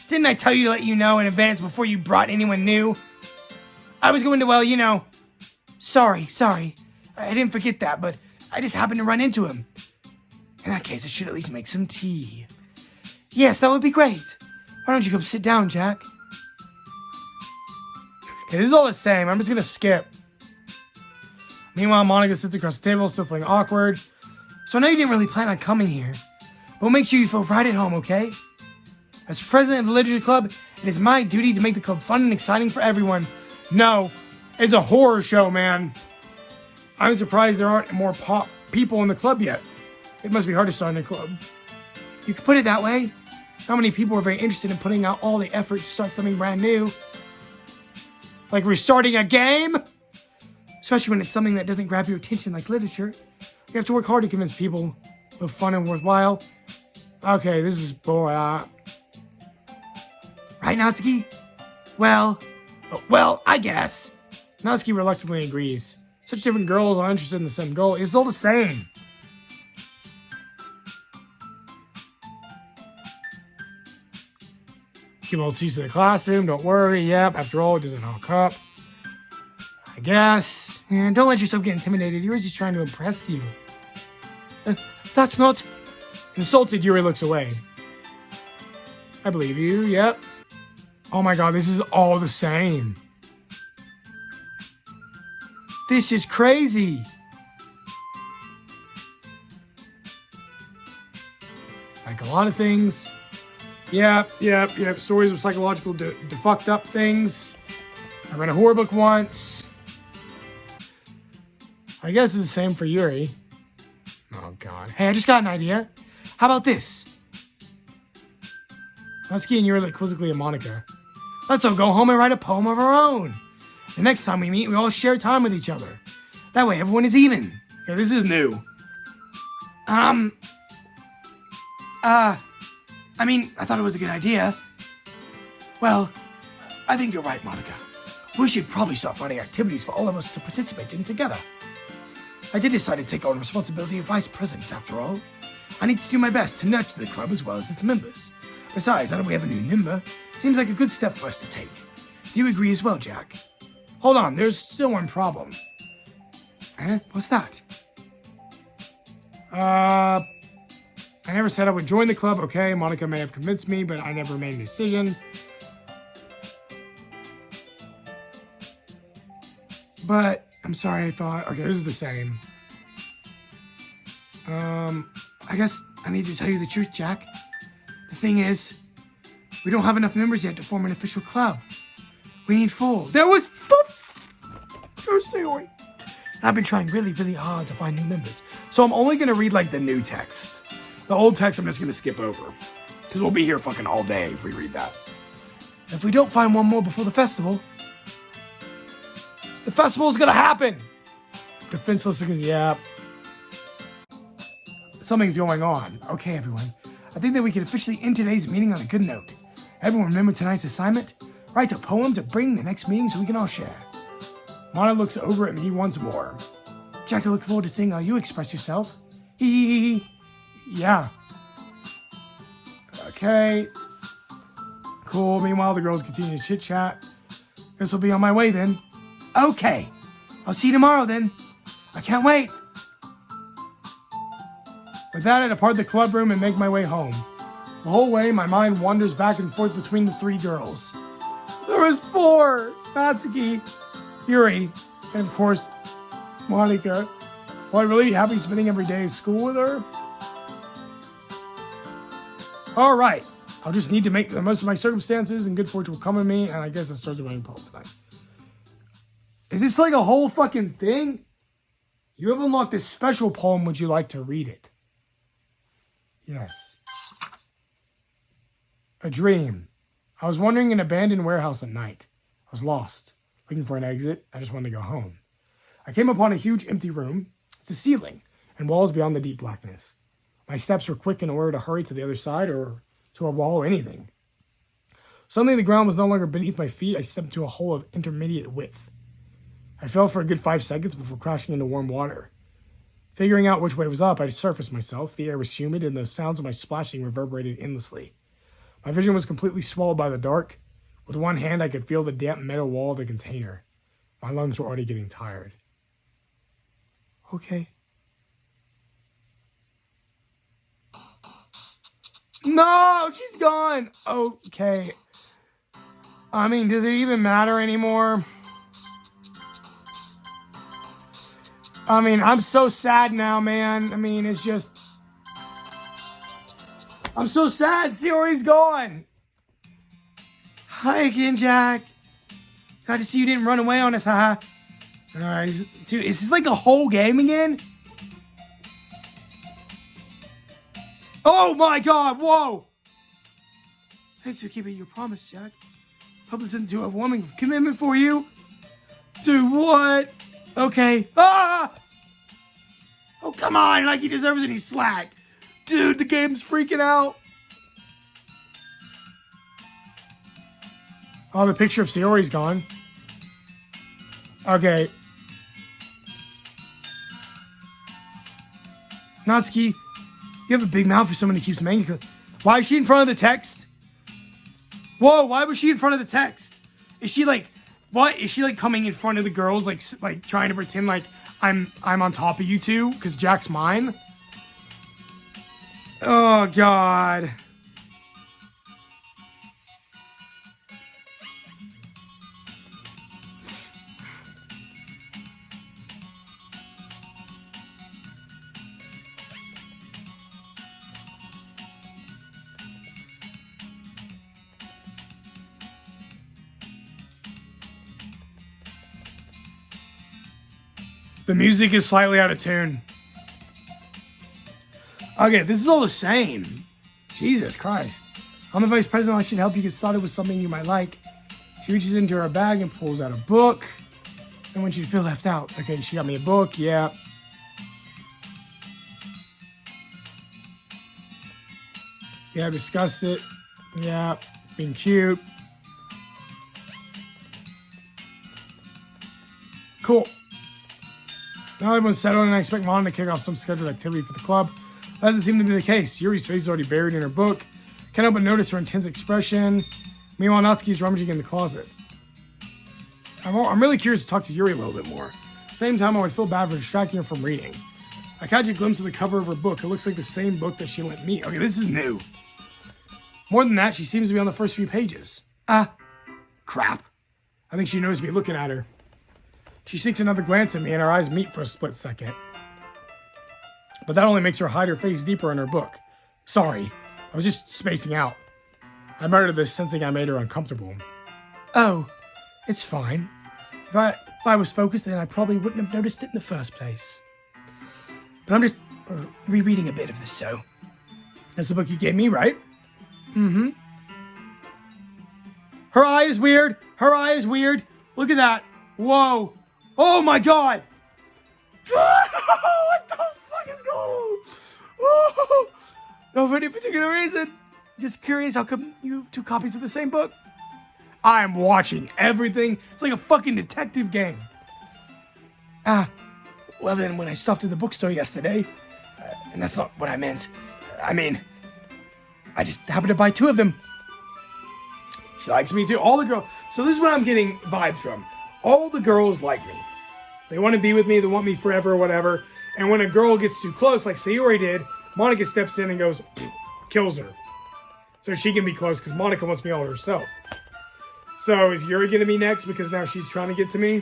Didn't I tell you to let you know in advance before you brought anyone new? I was going to, well, you know... Sorry. I didn't forget that, but I just happened to run into him. In that case, I should at least make some tea. Yes, that would be great. Why don't you come sit down, Jack? Okay, this is all the same. I'm just gonna skip. Meanwhile, Monica sits across the table, still feeling awkward. So I know you didn't really plan on coming here, but make sure you feel right at home, okay? As president of the literature club, it is my duty to make the club fun and exciting for everyone. No, it's a horror show, man. I'm surprised there aren't more people in the club yet. It must be hard to start a club. You could put it that way. Not many people are very interested in putting out all the effort to start something brand new. Like restarting a game? Especially when it's something that doesn't grab your attention like literature. You have to work hard to convince people of fun and worthwhile. Okay, this is boring. Right, Natsuki? Well, I guess. Natsuki reluctantly agrees. Such different girls are interested in the same goal. It's all the same. Keep all the teachers in the classroom. Don't worry. Yep, after all, it doesn't all cup. I guess. And don't let yourself get intimidated. Yuri's just trying to impress you. That's not... Insulted, Yuri looks away. I believe you. Yep. Oh my god, this is all the same. This is crazy. Like a lot of things. Yep. Stories of psychological fucked up things. I read a horror book once. I guess it's the same for Yuri. Oh god. Hey, I just got an idea. How about this? Natsuki and Yuri look quizzically at Monica. Let's all go home and write a poem of our own. The next time we meet, we all share time with each other. That way everyone is even. Okay, this is new. I thought it was a good idea. Well, I think you're right, Monica. We should probably start finding activities for all of us to participate in together. I did decide to take on responsibility of vice president, after all. I need to do my best to nurture the club as well as its members. Besides, now that we have a new member, seems like a good step for us to take. Do you agree as well, Jack? Hold on, there's still one problem. What's that? I never said I would join the club, okay? Monica may have convinced me, but I never made a decision. But, I'm sorry, I thought... Okay, this is the same. I guess I need to tell you the truth, Jack. The thing is, we don't have enough members yet to form an official club. We need 4. There was 4! I've been trying really, really hard to find new members. So I'm only going to read, like, the new texts. The old text I'm just going to skip over. Because we'll be here fucking all day if we read that. If we don't find one more before the festival's going to happen! Defenseless because, yeah. Something's going on. Okay, everyone. I think that we can officially end today's meeting on a good note. Everyone remember tonight's assignment? Write a poem to bring the next meeting so we can all share. Mana looks over at me once more. Jack, I look forward to seeing how you express yourself. Yeah. Okay. Cool. Meanwhile, the girls continue to chit-chat. Guess I'll be on my way then. Okay. I'll see you tomorrow then. I can't wait. With that, I depart the club room and make my way home. The whole way, my mind wanders back and forth between the 3 girls. There was 4! Natsuki, Yuri, and of course, Monica. Am I really happy spending every day at school with her? Alright, I'll just need to make the most of my circumstances and good fortune will come to me, and I guess that starts writing poem tonight. Is this like a whole fucking thing? You have unlocked this special poem. Would you like to read it? Yes. A dream. I was wandering in an abandoned warehouse at night. I was lost, looking for an exit. I just wanted to go home. I came upon a huge empty room. It's a ceiling and walls beyond the deep blackness. My steps were quick in order to hurry to the other side or to a wall or anything. Suddenly the ground was no longer beneath my feet. I stepped into a hole of intermediate width. I fell for a good 5 seconds before crashing into warm water. Figuring out which way was up, I surfaced myself. The air was humid and the sounds of my splashing reverberated endlessly. My vision was completely swallowed by the dark. With one hand, I could feel the damp metal wall of the container. My lungs were already getting tired. Okay. No, she's gone. Okay. I mean, does it even matter anymore? I mean, I'm so sad now, man. I mean, it's just... I'm so sad. Sayori's gone. Hi again, Jack. Glad to see you didn't run away on us, haha. Alright, dude, is this like a whole game again? Oh my god, whoa! Thanks for keeping your promise, Jack. Hope this isn't too overwhelming of commitment for you. Dude, what? Okay. Ah! Oh, come on, like he deserves any slack. Dude, the game's freaking out. Oh, the picture of Sayori's gone. Okay. Natsuki, you have a big mouth for someone who keeps manga. Why is she in front of the text? Whoa, why was she in front of the text? Is she like, what? Is she like coming in front of the girls, like trying to pretend like I'm on top of you two because Jack's mine? Oh, God. The music is slightly out of tune. Okay, this is all the same. Jesus Christ. I'm the vice president. I should help you get started with something you might like. She reaches into her bag and pulls out a book. And when you feel left out. Okay, she got me a book. Yeah. Yeah, discussed it. Yeah, being cute. Cool. Now everyone's settled and I expect Mom to kick off some scheduled activity for the club. That doesn't seem to be the case. Yuri's face is already buried in her book. Can't help but notice her intense expression. Meanwhile, Natsuki's rummaging in the closet. I'm really curious to talk to Yuri a little bit more. At the same time, I would feel bad for distracting her from reading. I catch a glimpse of the cover of her book. It looks like the same book that she lent me. Okay, this is new. More than that, she seems to be on the first few pages. Crap. I think she knows me looking at her. She sinks another glance at me and our eyes meet for a split second. But that only makes her hide her face deeper in her book. Sorry, I was just spacing out. I muttered this, sensing I made her uncomfortable. Oh, it's fine. If I was focused, then I probably wouldn't have noticed it in the first place. But I'm just rereading a bit of this, so. That's the book you gave me, right? Mm-hmm. Her eye is weird. Her eye is weird. Look at that. Whoa. Oh my god! What the fuck is going on? Whoa. No, for any particular reason. Just curious, how come you have 2 copies of the same book? I'm watching everything. It's like a fucking detective game. Well then, when I stopped at the bookstore yesterday, and that's not what I meant. I mean, I just happened to buy 2 of them. She likes me too. All the girls. So this is what I'm getting vibes from. All the girls like me. They want to be with me. They want me forever or whatever. And when a girl gets too close, like Sayori did, Monica steps in and goes, kills her. So she can be close because Monica wants me all herself. So is Yuri going to be next because now she's trying to get to me?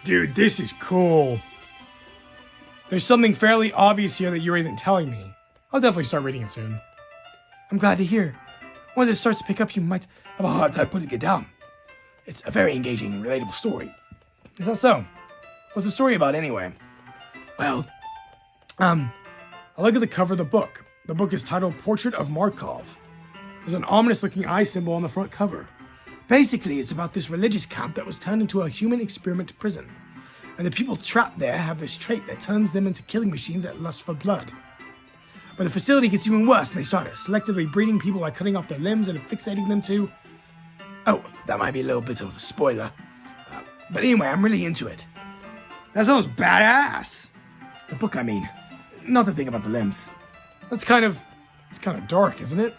Dude, this is cool. There's something fairly obvious here that Yuri isn't telling me. I'll definitely start reading it soon. I'm glad to hear. Once it starts to pick up, you might have a hard time putting it down. It's a very engaging and relatable story. Is that so? What's the story about anyway? Well, I look at the cover of the book. The book is titled Portrait of Markov. There's an ominous-looking eye symbol on the front cover. Basically, it's about this religious camp that was turned into a human experiment prison. And the people trapped there have this trait that turns them into killing machines that lust for blood. But the facility gets even worse, and they start selectively breeding people by cutting off their limbs and fixating them to... Oh, that might be a little bit of a spoiler. But anyway, I'm really into it. That sounds badass. The book, I mean. Not the thing about the limbs. It's kind of dark, isn't it?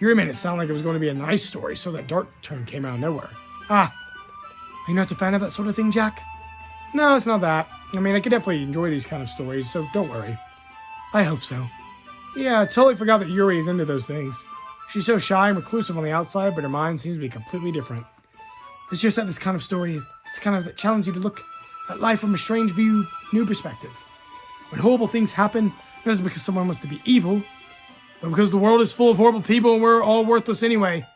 Yuri made it sound like it was going to be a nice story, so that dark turn came out of nowhere. Are you not a fan of that sort of thing, Jack? No, it's not that. I mean, I could definitely enjoy these kind of stories, so don't worry. I hope so. Yeah, I totally forgot that Yuri is into those things. She's so shy and reclusive on the outside, but her mind seems to be completely different. It's just that this kind of story, it's kind of that challenges you to look at life from a strange view, new perspective. When horrible things happen, not just because someone wants to be evil, but because the world is full of horrible people and we're all worthless anyway.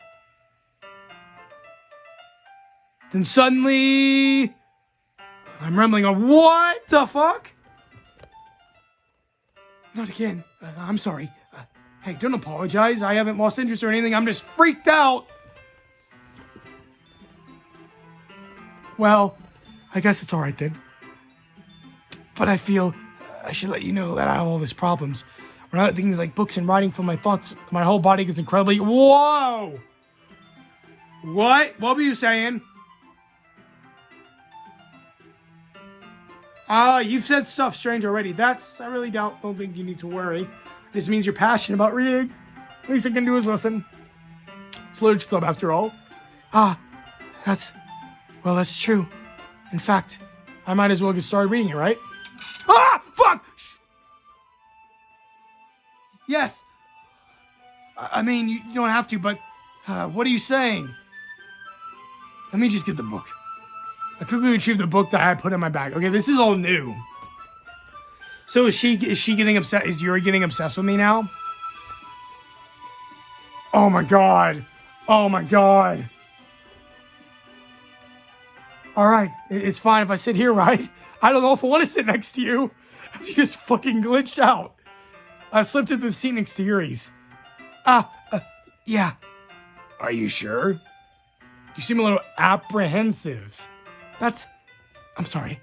Then suddenly, I'm rambling on. What the fuck? Not again. I'm sorry. Hey, don't apologize. I haven't lost interest or anything. I'm just freaked out. Well, I guess it's alright then. But I feel I should let you know that I have all these problems. When I let things like books and writing from my thoughts, my whole body gets incredibly... Whoa! What? What were you saying? You've said stuff strange already. I really don't think you need to worry. This means you're passionate about reading. The least I can do is listen. It's Literature Club after all. That's true. In fact, I might as well get started reading it, right? Fuck! Yes. I mean, you don't have to, but what are you saying? Let me just get the book. I quickly retrieved the book that I put in my bag. Okay, this is all new. So is she getting upset? Is Yuri getting obsessed with me now? Oh my god. Oh my god. Alright, it's fine if I sit here, right? I don't know if I want to sit next to you. I just fucking glitched out. I slipped into the seat next to Yuri's. Yeah. Are you sure? You seem a little apprehensive. I'm sorry.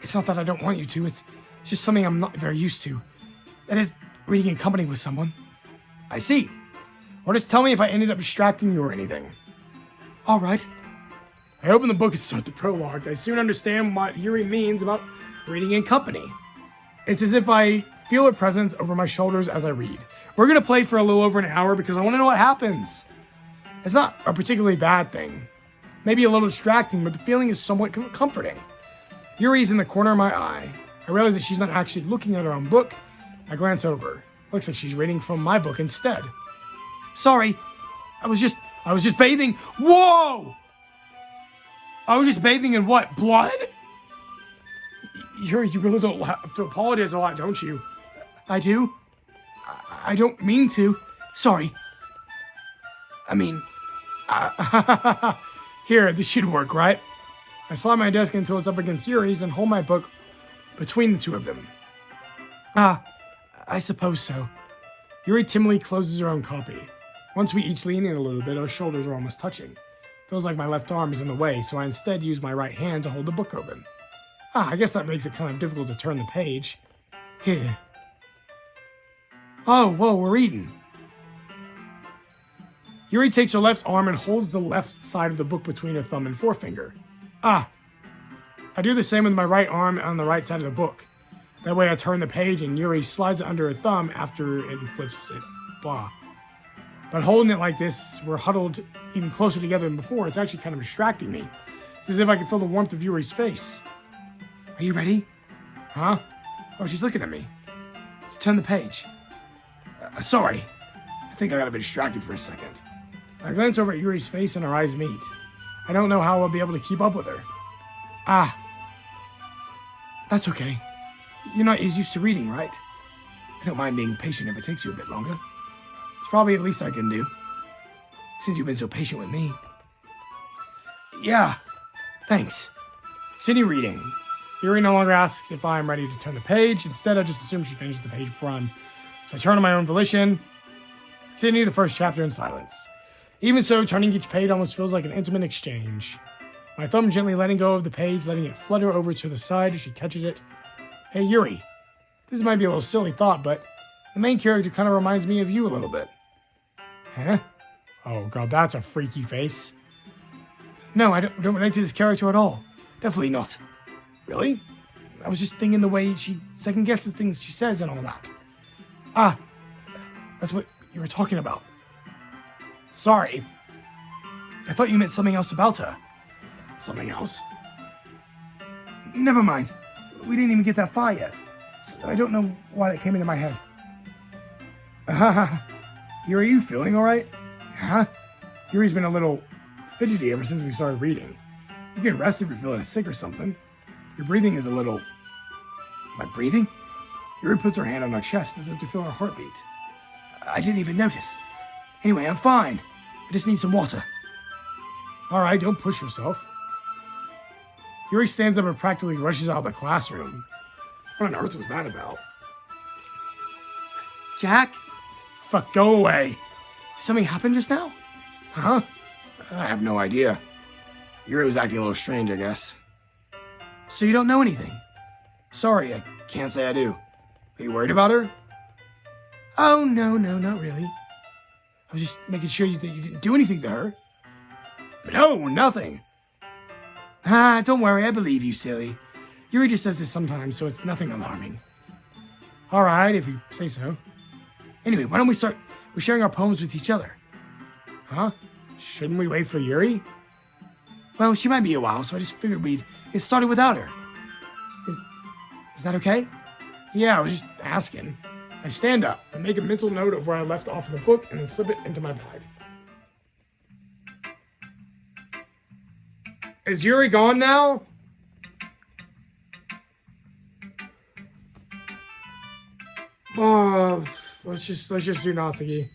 It's not that I don't want you to. It's just something I'm not very used to. That is, reading in company with someone. I see. Or just tell me if I ended up distracting you or anything. Alright. I open the book and start the prologue. I soon understand what Yuri means about reading in company. It's as if I feel her presence over my shoulders as I read. We're going to play for a little over an hour because I want to know what happens. It's not a particularly bad thing. Maybe a little distracting, but the feeling is somewhat comforting. Yuri's in the corner of my eye. I realize that she's not actually looking at her own book. I glance over. Looks like she's reading from my book instead. Sorry. I was just bathing. Whoa! I was just bathing in what? Blood? You really don't have to apologize a lot, don't you? I do? I don't mean to. Sorry. I mean... Here, this should work, right? I slide my desk until it's up against Yuri's and hold my book between the two of them. I suppose so. Yuri timidly closes her own copy. Once we each lean in a little bit, our shoulders are almost touching. Feels like my left arm is in the way, so I instead use my right hand to hold the book open. I guess that makes it kind of difficult to turn the page. Here. Oh, whoa, we're reading. Yuri takes her left arm and holds the left side of the book between her thumb and forefinger. I do the same with my right arm on the right side of the book. That way I turn the page and Yuri slides it under her thumb after it flips it. Blah. But holding it like this, we're huddled even closer together than before. It's actually kind of distracting me. It's as if I can feel the warmth of Yuri's face. Are you ready? Huh? Oh, she's looking at me. Turn the page. Sorry. I think I got a bit distracted for a second. I glance over at Yuri's face and our eyes meet. I don't know how I'll be able to keep up with her. That's okay. You're not as used to reading, right? I don't mind being patient if it takes you a bit longer. It's probably the least I can do. Since you've been so patient with me. Yeah, thanks. Continue reading. Yuri no longer asks if I'm ready to turn the page. Instead, I just assume she finishes the page before I'm... So I turn on my own volition. Continue the first chapter in silence. Even so, turning each page almost feels like an intimate exchange. My thumb gently letting go of the page, letting it flutter over to the side as she catches it. Hey, Yuri. This might be a little silly thought, but the main character kind of reminds me of you a little bit. Huh? Oh god, that's a freaky face. No, I don't relate to this character at all. Definitely not. Really? I was just thinking the way she second-guesses things she says and all that. That's what you were talking about. Sorry. I thought you meant something else about her. Something else? Never mind. We didn't even get that far yet. So I don't know why that came into my head. Yuri, are you feeling alright? Huh? Yuri's been a little fidgety ever since we started reading. You can rest if you're feeling sick or something. Your breathing is a little... My breathing? Yuri puts her hand on my chest as if to feel her heartbeat. I didn't even notice. Anyway, I'm fine. I just need some water. All right, don't push yourself. Yuri stands up and practically rushes out of the classroom. What on earth was that about? Jack? Fuck, go away. Something happened just now? Huh? I have no idea. Yuri was acting a little strange, I guess. So you don't know anything? Sorry, I can't say I do. Are you worried about her? Oh, no, not really. I was just making sure that you didn't do anything to her. No, nothing. Don't worry, I believe you, silly. Yuri just does this sometimes, so it's nothing alarming. All right, if you say so. Anyway, why don't we start sharing our poems with each other? Huh? Shouldn't we wait for Yuri? Well, she might be a while, so I just figured we'd get started without her. Is that okay? Yeah, I was just asking. I stand up and make a mental note of where I left off in the book and then slip it into my bag. Is Yuri gone now? Oh, let's just do Natsuki.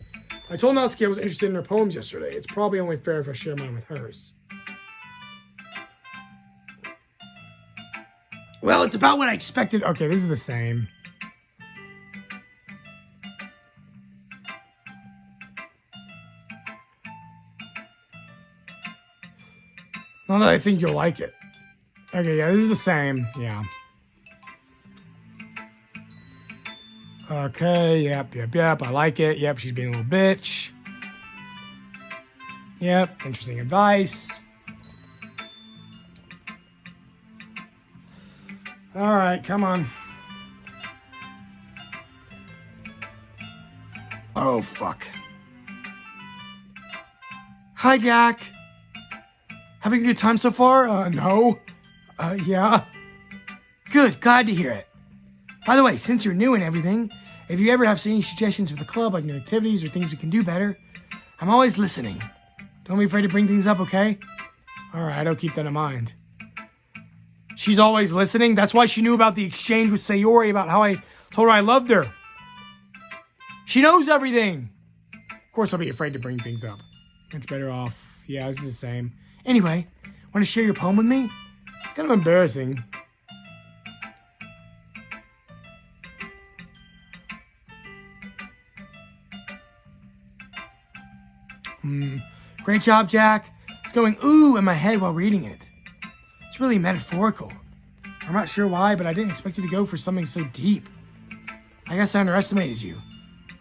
I told Natsuki I was interested in her poems yesterday. It's probably only fair if I share mine with hers. Well, it's about what I expected. Okay, this is the same. Not that I think you'll like it. Okay, yeah, this is the same. Yeah. Okay, yep. I like it. Yep, she's being a little bitch. Yep, interesting advice. All right, come on. Oh, fuck. Hi, Jack. Having a good time so far? No. Yeah. Good, glad to hear it. By the way, since you're new and everything, if you ever have any suggestions for the club, like new activities or things we can do better, I'm always listening. Don't be afraid to bring things up, okay? All right, I'll keep that in mind. She's always listening. That's why she knew about the exchange with Sayori, about how I told her I loved her. She knows everything. Of course, I'll be afraid to bring things up. Much better off. Yeah, this is the same. Anyway, want to share your poem with me? It's kind of embarrassing. Great job, Jack. It's going ooh in my head while reading it. It's really metaphorical. I'm not sure why, but I didn't expect you to go for something so deep. I guess I underestimated you.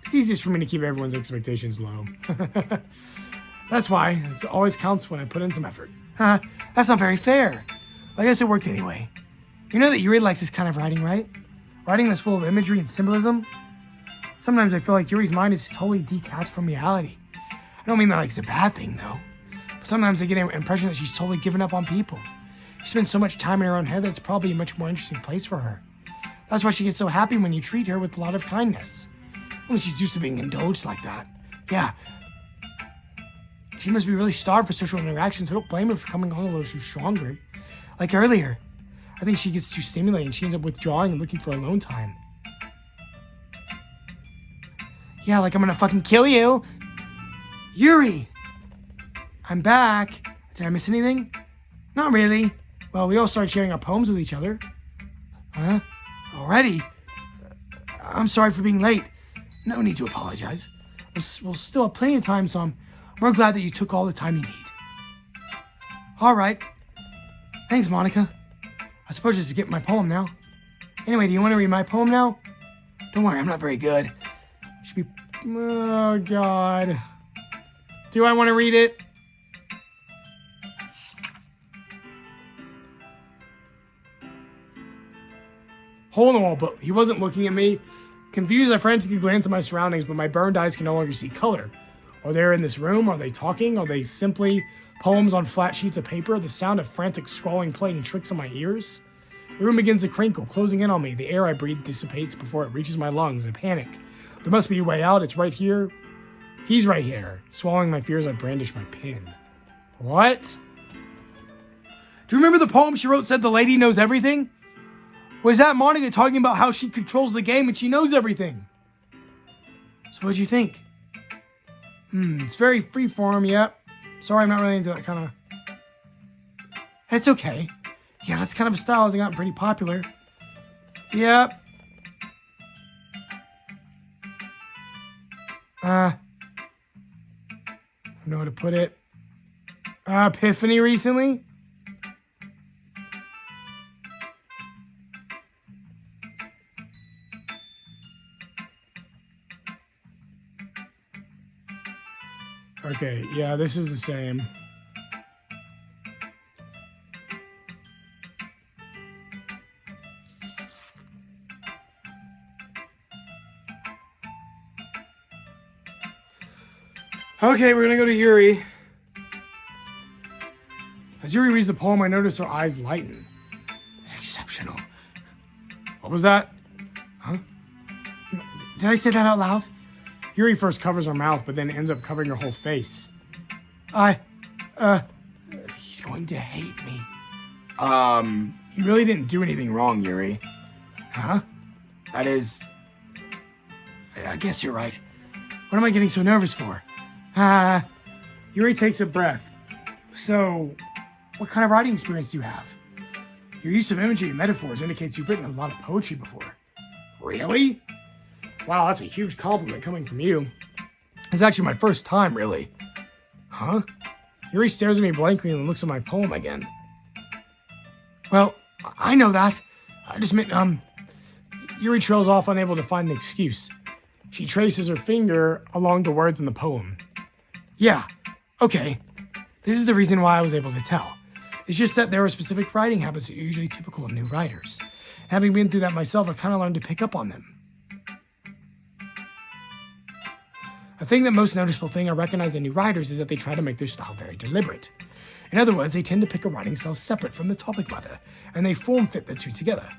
It's easiest for me to keep everyone's expectations low. That's why. It always counts when I put in some effort. That's not very fair. I guess it worked anyway. You know that Yuri likes this kind of writing, right? Writing that's full of imagery and symbolism. Sometimes I feel like Yuri's mind is totally detached from reality. I don't mean that like it's a bad thing, though. But sometimes I get an impression that she's totally given up on people. She spends so much time in her own head that it's probably a much more interesting place for her. That's why she gets so happy when you treat her with a lot of kindness. Well, she's used to being indulged like that. Yeah. She must be really starved for social interactions, so don't blame her for coming on a little too stronger. Like earlier. I think she gets too stimulated and she ends up withdrawing and looking for alone time. Yeah, like I'm gonna fucking kill you. Yuri! I'm back. Did I miss anything? Not really. Well, we all started sharing our poems with each other. Huh? Already? I'm sorry for being late. No need to apologize. We'll still have plenty of time, so I'm more glad that you took all the time you need. All right. Thanks, Monica. I suppose just to get my poem now. Anyway, do you want to read my poem now? Don't worry, I'm not very good. Should be... Oh, God. Do I want to read it? Hole in the wall, but he wasn't looking at me. Confused, I frantically glanced at my surroundings, but my burned eyes can no longer see color. Are they in this room? Are they talking? Are they simply poems on flat sheets of paper? The sound of frantic scrawling playing tricks on my ears? The room begins to crinkle, closing in on me. The air I breathe dissipates before it reaches my lungs. I panic. There must be a way out. It's right here. He's right here. Swallowing my fears, I brandish my pen. What? Do you remember the poem she wrote said the lady knows everything? Was that Monica talking about how she controls the game and she knows everything? So what'd you think? It's very freeform, yep. Sorry, I'm not really into that kind of... It's okay. Yeah, that's kind of a style hasn't gotten pretty popular. Yep. I don't know how to put it. Epiphany recently? Okay, yeah, this is the same. Okay, we're gonna go to Yuri. As Yuri reads the poem, I notice her eyes lighten. Exceptional. What was that? Huh? Did I say that out loud? Yuri first covers her mouth, but then ends up covering her whole face. He's going to hate me. You really didn't do anything wrong, Yuri. Huh? That is... I guess you're right. What am I getting so nervous for? Yuri takes a breath. So, what kind of writing experience do you have? Your use of imagery and metaphors indicates you've written a lot of poetry before. Really? Wow, that's a huge compliment coming from you. It's actually my first time, really. Huh? Yuri stares at me blankly and looks at my poem again. Well, I know that. I just meant, Yuri trails off, unable to find an excuse. She traces her finger along the words in the poem. Yeah, okay. This is the reason why I was able to tell. It's just that there are specific writing habits that are usually typical of new writers. Having been through that myself, I kind of learned to pick up on them. I think the most noticeable thing I recognize in new writers is that they try to make their style very deliberate. In other words, they tend to pick a writing style separate from the topic matter, and they form fit the two together.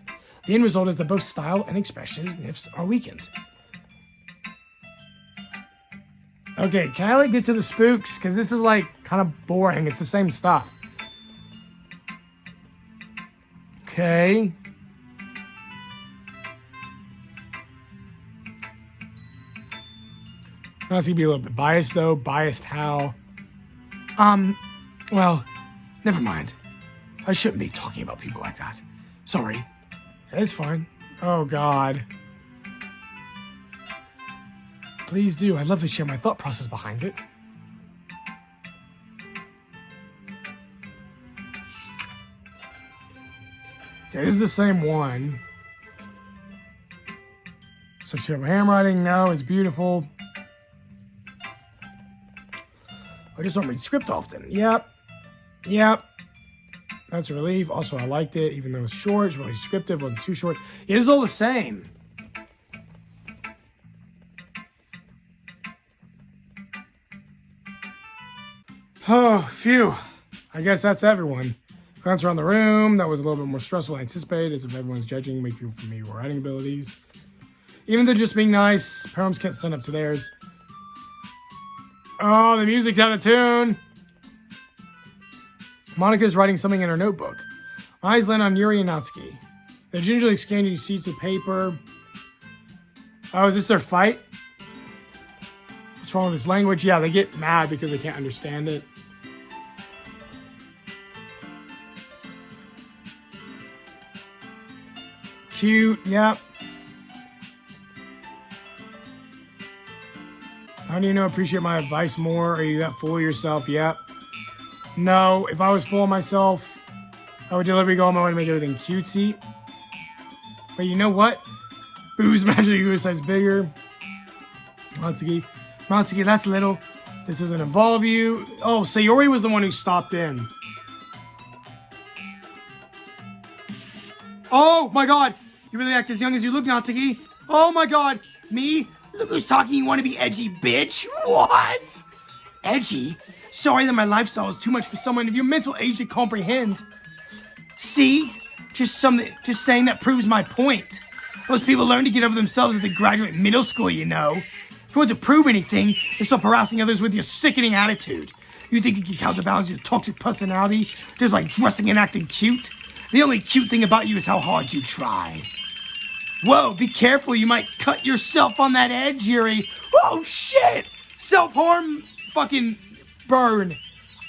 The end result is that both style and expressiveness are weakened. Okay, can I get to the spooks? Because this is kind of boring. It's the same stuff. Okay. That's gonna be a little bit biased though. Biased how? Well, never mind. I shouldn't be talking about people like that. Sorry. It's fine. Oh God. Please do. I'd love to share my thought process behind it. Okay, this is the same one. Such terrible handwriting. No, it's beautiful. I just don't read script often. Yep. That's a relief. Also, I liked it, even though it's short. It's really descriptive. Wasn't too short. It is all the same. Oh, phew. I guess that's everyone. Glance around the room. That was a little bit more stressful than anticipated, as if everyone's judging me for my writing abilities. Even though just being nice, poems can't stand up to theirs. Oh, the music's out of tune. Monica's writing something in her notebook. My eyes land on Yuri and Natsuki. They're gingerly exchanging sheets of paper. Oh, is this their fight? What's wrong with this language? Yeah, they get mad because they can't understand it. Cute, yep. How do you know appreciate my advice more? Are you that full of yourself? Yep. No, if I was full of myself, I would deliberately go on my way to make everything cutesy. But you know what? Boo's magically grew a size bigger. Matsuki, that's little. This doesn't involve you. Oh, Sayori was the one who stopped in. Oh my God. You really act as young as you look, Natsuki. Oh my God. Me? Look who's talking. You want to be edgy, bitch? What? Edgy? Sorry that my lifestyle is too much for someone of your mental age to comprehend. See? Just saying that proves my point. Most people learn to get over themselves as they graduate middle school, you know. If you want to prove anything, then stop harassing others with your sickening attitude. You think you can counterbalance your toxic personality just by dressing and acting cute? The only cute thing about you is how hard you try. Whoa, be careful. You might cut yourself on that edge, Yuri. Oh, shit. Self-harm fucking burn.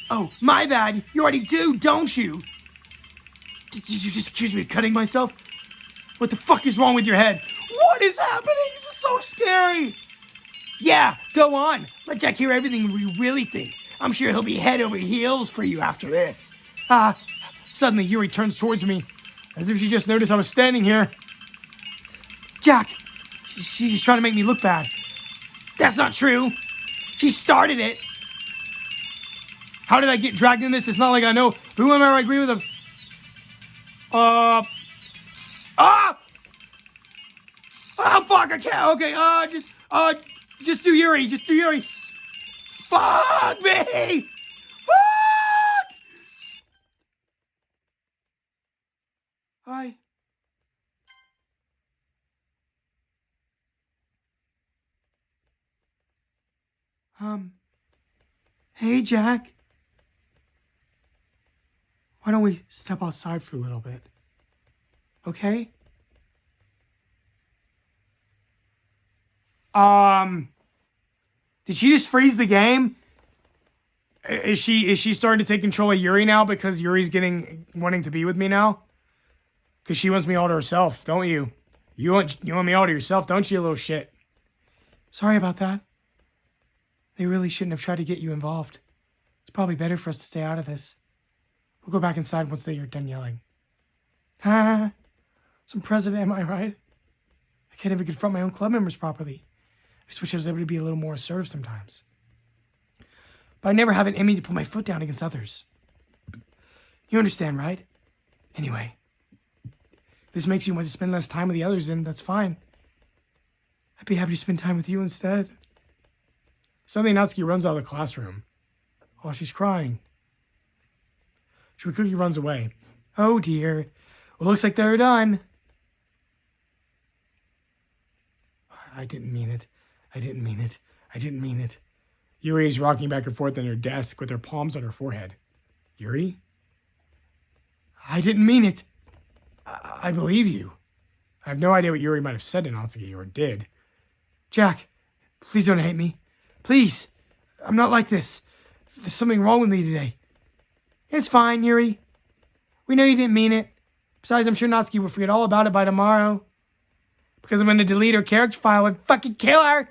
Oh, my bad. You already do, don't you? Did you just accuse me of cutting myself? What the fuck is wrong with your head? What is happening? This is so scary. Yeah, go on. Let Jack hear everything we really think. I'm sure he'll be head over heels for you after this. Suddenly Yuri turns towards me, as if she just noticed I was standing here. Jack, she's just trying to make me look bad. That's not true. She started it. How did I get dragged in this? It's not like I know whoever I agree with them. Oh, fuck, I can't. Okay, just do Yuri. Just do Yuri. Fuck me! Fuck! Hi. Hey, Jack. Why don't we step outside for a little bit? Okay? Did she just freeze the game? Is she starting to take control of Yuri now because Yuri's wanting to be with me now? Because she wants me all to herself, don't you? You want me all to yourself, don't you, little shit? Sorry about that. They really shouldn't have tried to get you involved. It's probably better for us to stay out of this. We'll go back inside once they are done yelling. Some president, am I right? I can't even confront my own club members properly. I just wish I was able to be a little more assertive sometimes. But I never have it in me to put my foot down against others. You understand, right? Anyway, if this makes you want to spend less time with the others, then that's fine. I'd be happy to spend time with you instead. Suddenly Natsuki runs out of the classroom. Oh, she's crying. She quickly runs away. Oh dear. Well, looks like they're done. I didn't mean it. I didn't mean it. I didn't mean it. Yuri is rocking back and forth on her desk with her palms on her forehead. Yuri? I didn't mean it. I believe you. I have no idea what Yuri might have said to Natsuki, or did. Jack, please don't hate me. Please. I'm not like this. There's something wrong with me today. It's fine, Yuri. We know you didn't mean it. Besides, I'm sure Natsuki will forget all about it by tomorrow. Because I'm going to delete her character file and fucking kill her.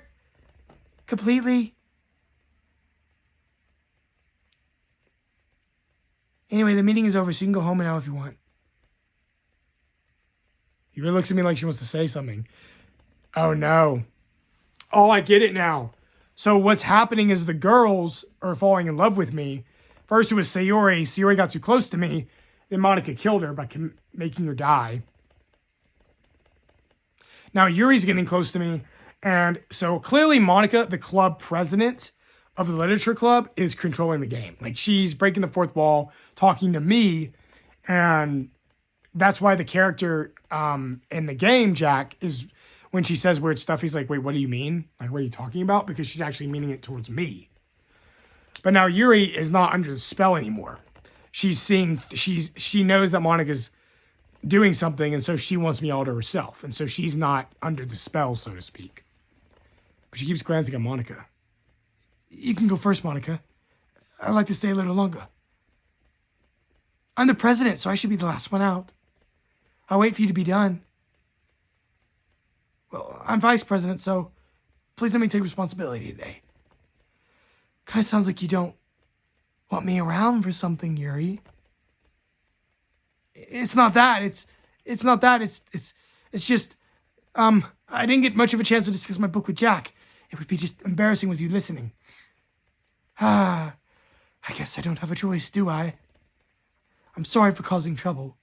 Completely. Anyway, the meeting is over, so you can go home now if you want. Yuri looks at me like she wants to say something. Oh, no. Oh, I get it now. So what's happening is the girls are falling in love with me. First it was Sayori. Sayori got too close to me. Then Monica killed her by making her die. Now Yuri's getting close to me. And so clearly Monica, the club president of the literature club, is controlling the game. Like, she's breaking the fourth wall, talking to me. And that's why the character in the game, Jack, is... when she says weird stuff, he's like, wait, what do you mean? Like, what are you talking about? Because she's actually meaning it towards me. But now Yuri is not under the spell anymore. She knows that Monica's doing something, and so she wants me all to herself. And so she's not under the spell, so to speak. But she keeps glancing at Monica. You can go first, Monica. I'd like to stay a little longer. I'm the president, so I should be the last one out. I'll wait for you to be done. Well, I'm vice president, so please let me take responsibility today. Kind of sounds like you don't want me around for something, Yuri. It's not that. It's not that. It's just, I didn't get much of a chance to discuss my book with Jack. It would be just embarrassing with you listening. I guess I don't have a choice, do I? I'm sorry for causing trouble.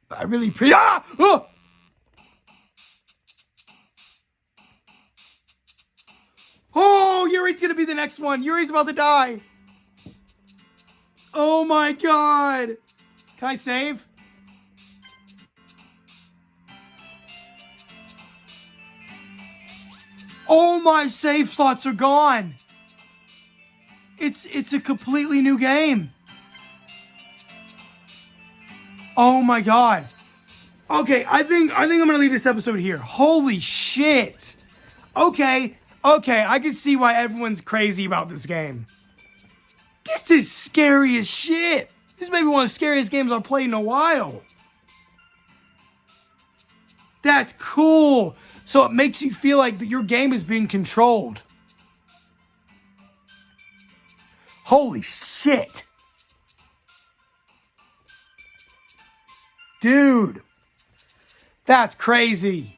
But I really Oh, Yuri's gonna be the next one. Yuri's about to die. Oh my god. Can I save? Oh, my save slots are gone. It's a completely new game. Oh my god. Okay, I think I'm gonna leave this episode here. Holy shit. Okay, I can see why everyone's crazy about this game. This is scary as shit. This may be one of the scariest games I've played in a while. That's cool. So it makes you feel like that your game is being controlled. Holy shit. Dude. That's crazy.